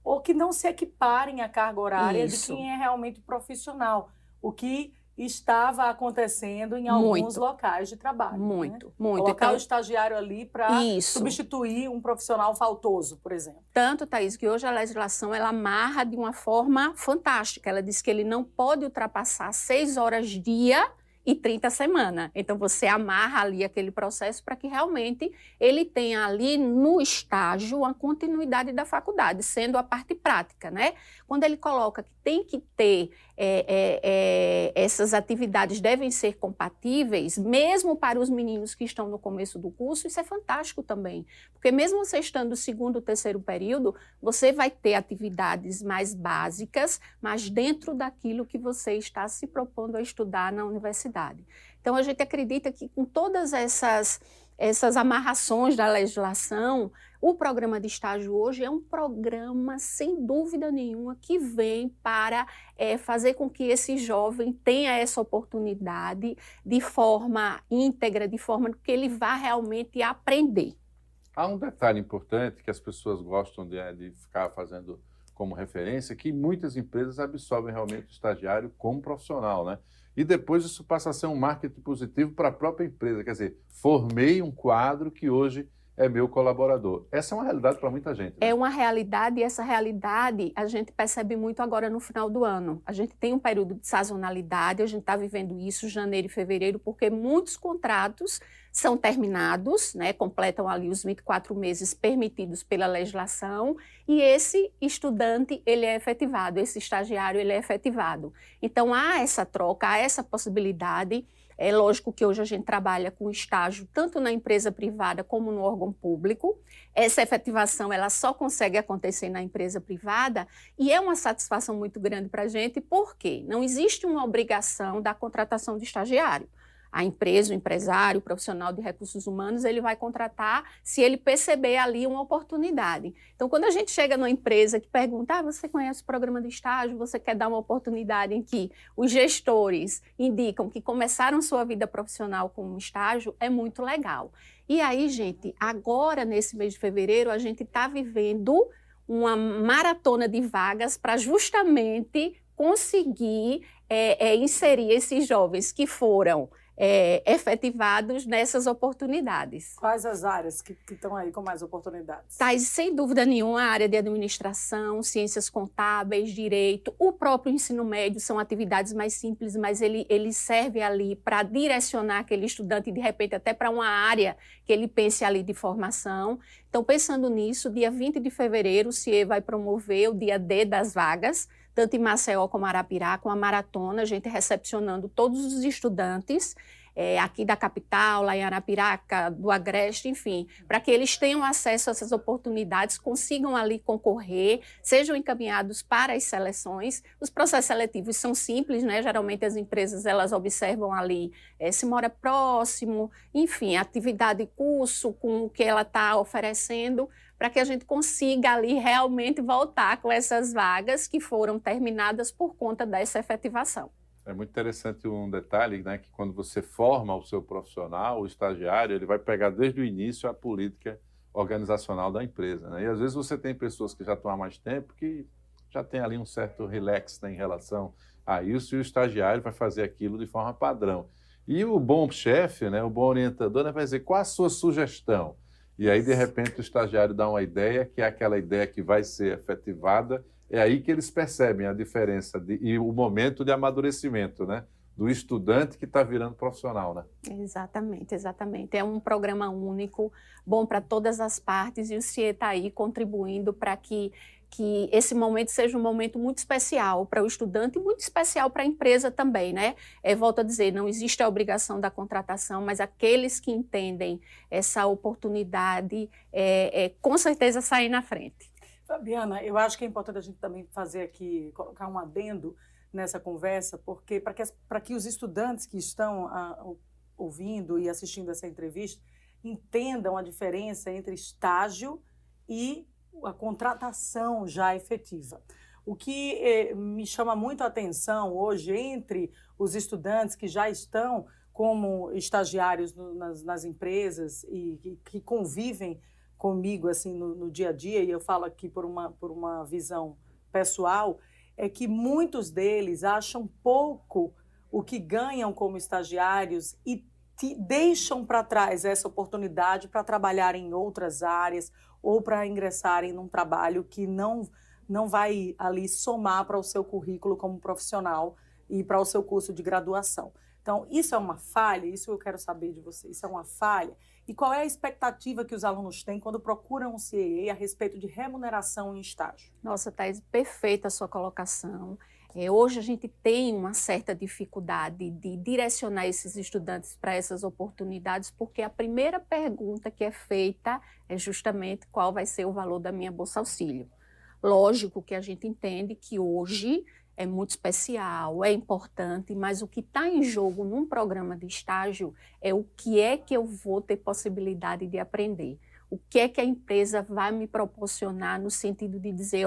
ou que não se equiparem à carga horária de quem é realmente profissional, o que estava acontecendo em alguns locais de trabalho. Muito, né? muito. Colocar Então, o estagiário ali para substituir um profissional faltoso, por exemplo. Tanto, Thaís, que hoje a legislação ela amarra de uma forma fantástica. Ela diz que ele não pode ultrapassar 6 horas dia e 30 semana. Então, você amarra ali aquele processo para que realmente ele tenha ali no estágio a continuidade da faculdade, sendo a parte prática, né? Quando ele coloca que tem que ter essas atividades devem ser compatíveis, mesmo para os meninos que estão no começo do curso, isso é fantástico também. Porque mesmo você estando no segundo ou terceiro período, você vai ter atividades mais básicas, mas dentro daquilo que você está se propondo a estudar na universidade. Então, a gente acredita que com todas essas amarrações da legislação, o programa de estágio hoje é um programa, sem dúvida nenhuma, que vem para fazer com que esse jovem tenha essa oportunidade de forma íntegra, de forma que ele vá realmente aprender. Há um detalhe importante que as pessoas gostam de ficar fazendo como referência, que muitas empresas absorvem realmente o estagiário como profissional, né? E depois isso passa a ser um marketing positivo para a própria empresa. Quer dizer, formei um quadro que hoje é meu colaborador. Essa é uma realidade para muita gente. Né? É uma realidade e essa realidade a gente percebe muito agora no final do ano. A gente tem um período de sazonalidade, a gente está vivendo isso janeiro e fevereiro, porque muitos contratos são terminados, né, completam ali os 24 meses permitidos pela legislação e esse estudante ele é efetivado, esse estagiário ele é efetivado. Então há essa troca, há essa possibilidade. É lógico que hoje a gente trabalha com estágio tanto na empresa privada como no órgão público. Essa efetivação ela só consegue acontecer na empresa privada e é uma satisfação muito grande para a gente porque não existe uma obrigação da contratação de estagiário. A empresa, o empresário, o profissional de recursos humanos, ele vai contratar se ele perceber ali uma oportunidade. Então, quando a gente chega numa empresa que pergunta, você conhece o programa de estágio, você quer dar uma oportunidade em que os gestores indicam que começaram sua vida profissional com um estágio, é muito legal. E aí, gente, agora, nesse mês de fevereiro, a gente está vivendo uma maratona de vagas para justamente conseguir inserir esses jovens que foram efetivados nessas oportunidades. Quais as áreas que estão aí com mais oportunidades? Tais, sem dúvida nenhuma, a área de administração, ciências contábeis, direito, o próprio ensino médio são atividades mais simples, mas ele serve ali para direcionar aquele estudante, de repente, até para uma área que ele pense ali de formação. Então, pensando nisso, dia 20 de fevereiro, o CIE vai promover o dia D das vagas, tanto em Maceió como Arapirá, com a maratona, a gente recepcionando todos os estudantes aqui da capital, lá em Arapiraca, do Agreste, enfim, para que eles tenham acesso a essas oportunidades, consigam ali concorrer, sejam encaminhados para as seleções. Os processos seletivos são simples, né? Geralmente as empresas elas observam ali se mora próximo, enfim, atividade, curso com o que ela está oferecendo, para que a gente consiga ali realmente voltar com essas vagas que foram terminadas por conta dessa efetivação. É muito interessante um detalhe, né, que quando você forma o seu profissional, o estagiário, ele vai pegar desde o início a política organizacional da empresa. Né? E às vezes você tem pessoas que já estão há mais tempo que já tem ali um certo relax, né, em relação a isso, e o estagiário vai fazer aquilo de forma padrão. E o bom chefe, né, o bom orientador, né, vai dizer qual a sua sugestão. E aí, de repente, o estagiário dá uma ideia, que é aquela ideia que vai ser efetivada. É aí que eles percebem a diferença e o momento de amadurecimento, né, do estudante que está virando profissional, né? Exatamente, exatamente. É um programa único, bom para todas as partes, e o CIE está aí contribuindo para que esse momento seja um momento muito especial para o estudante e muito especial para a empresa também, né? Volto a dizer, não existe a obrigação da contratação, mas aqueles que entendem essa oportunidade, com certeza saem na frente. Fabiana, eu acho que é importante a gente também fazer aqui, colocar um adendo nessa conversa, porque para que os estudantes que estão ouvindo e assistindo essa entrevista entendam a diferença entre estágio e a contratação já efetiva. O que me chama muito a atenção hoje entre os estudantes que já estão como estagiários nas empresas e que convivem comigo assim no dia a dia, e eu falo aqui por uma visão pessoal, é que muitos deles acham pouco o que ganham como estagiários e deixam para trás essa oportunidade para trabalhar em outras áreas ou para ingressarem num trabalho que não vai ali somar para o seu currículo como profissional e para o seu curso de graduação. Então, isso é uma falha? Isso eu quero saber de você. Isso é uma falha? E qual é a expectativa que os alunos têm quando procuram um CAA a respeito de remuneração em estágio? Nossa, Thaís, perfeita a sua colocação. Hoje a gente tem uma certa dificuldade de direcionar esses estudantes para essas oportunidades, porque a primeira pergunta que é feita é justamente qual vai ser o valor da minha Bolsa Auxílio. Lógico que a gente entende que hoje é muito especial, é importante, mas o que está em jogo num programa de estágio é o que é que eu vou ter possibilidade de aprender. O que é que a empresa vai me proporcionar no sentido de dizer,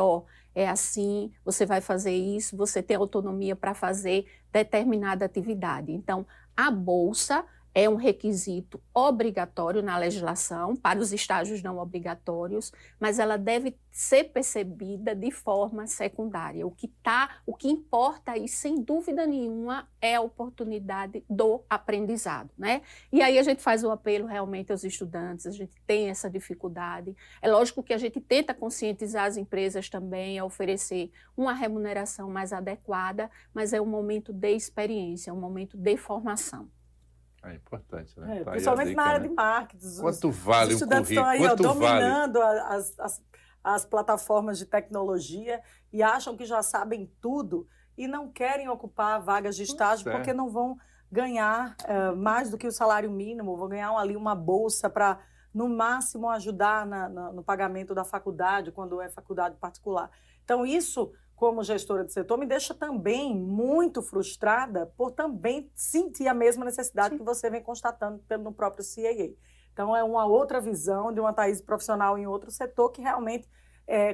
é assim, você vai fazer isso, você tem autonomia para fazer determinada atividade. Então, a bolsa é um requisito obrigatório na legislação para os estágios não obrigatórios, mas ela deve ser percebida de forma secundária. O que importa aí, sem dúvida nenhuma, é a oportunidade do aprendizado, né? E aí a gente faz o apelo realmente aos estudantes, a gente tem essa dificuldade. É lógico que a gente tenta conscientizar as empresas também a oferecer uma remuneração mais adequada, mas é um momento de experiência, é um momento de formação. É importante, né? Tá Principalmente dica, na área né? de marketing. Quanto vale os um estudantes currículo? estão aí Quanto dominando vale? as plataformas de tecnologia e acham que já sabem tudo e não querem ocupar vagas de estágio porque não vão ganhar mais do que o salário mínimo, vão ganhar ali uma bolsa para, no máximo, ajudar no pagamento da faculdade, quando é faculdade particular. Então, isso, como gestora de setor, me deixa também muito frustrada por também sentir a mesma necessidade que você vem constatando no próprio CAA. Então, é uma outra visão de uma Thaís profissional em outro setor que realmente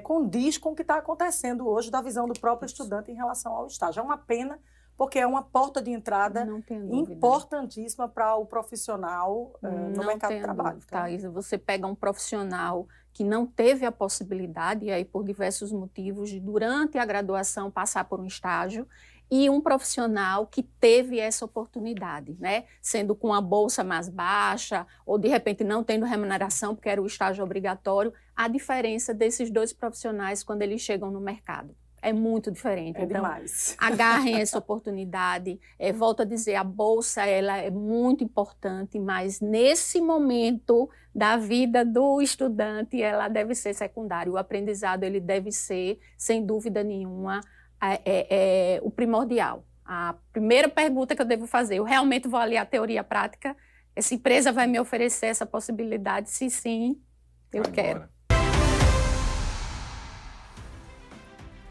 condiz com o que está acontecendo hoje da visão do próprio estudante em relação ao estágio. É uma pena, porque é uma porta de entrada importantíssima para o profissional no mercado de trabalho. Thaís, você pega um profissional que não teve a possibilidade, e aí por diversos motivos, de durante a graduação passar por um estágio, e um profissional que teve essa oportunidade, né? Sendo com a bolsa mais baixa, ou de repente não tendo remuneração, porque era o estágio obrigatório, a diferença desses dois profissionais quando eles chegam no mercado. É muito diferente. É então, demais. agarrem essa oportunidade. Volto a dizer, a bolsa ela é muito importante, mas nesse momento da vida do estudante, ela deve ser secundária. O aprendizado ele deve ser, sem dúvida nenhuma, o primordial. A primeira pergunta que eu devo fazer, eu realmente vou aliar a teoria e a prática? Essa empresa vai me oferecer essa possibilidade? Se sim, eu quero.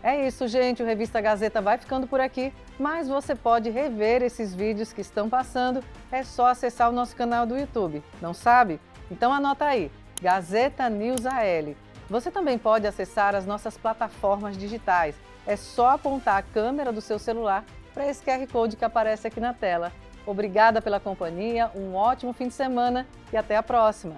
É isso, gente. O Revista Gazeta vai ficando por aqui, mas você pode rever esses vídeos que estão passando. É só acessar o nosso canal do YouTube. Não sabe? Então anota aí, Gazeta News AL. Você também pode acessar as nossas plataformas digitais. É só apontar a câmera do seu celular para esse QR Code que aparece aqui na tela. Obrigada pela companhia, um ótimo fim de semana e até a próxima!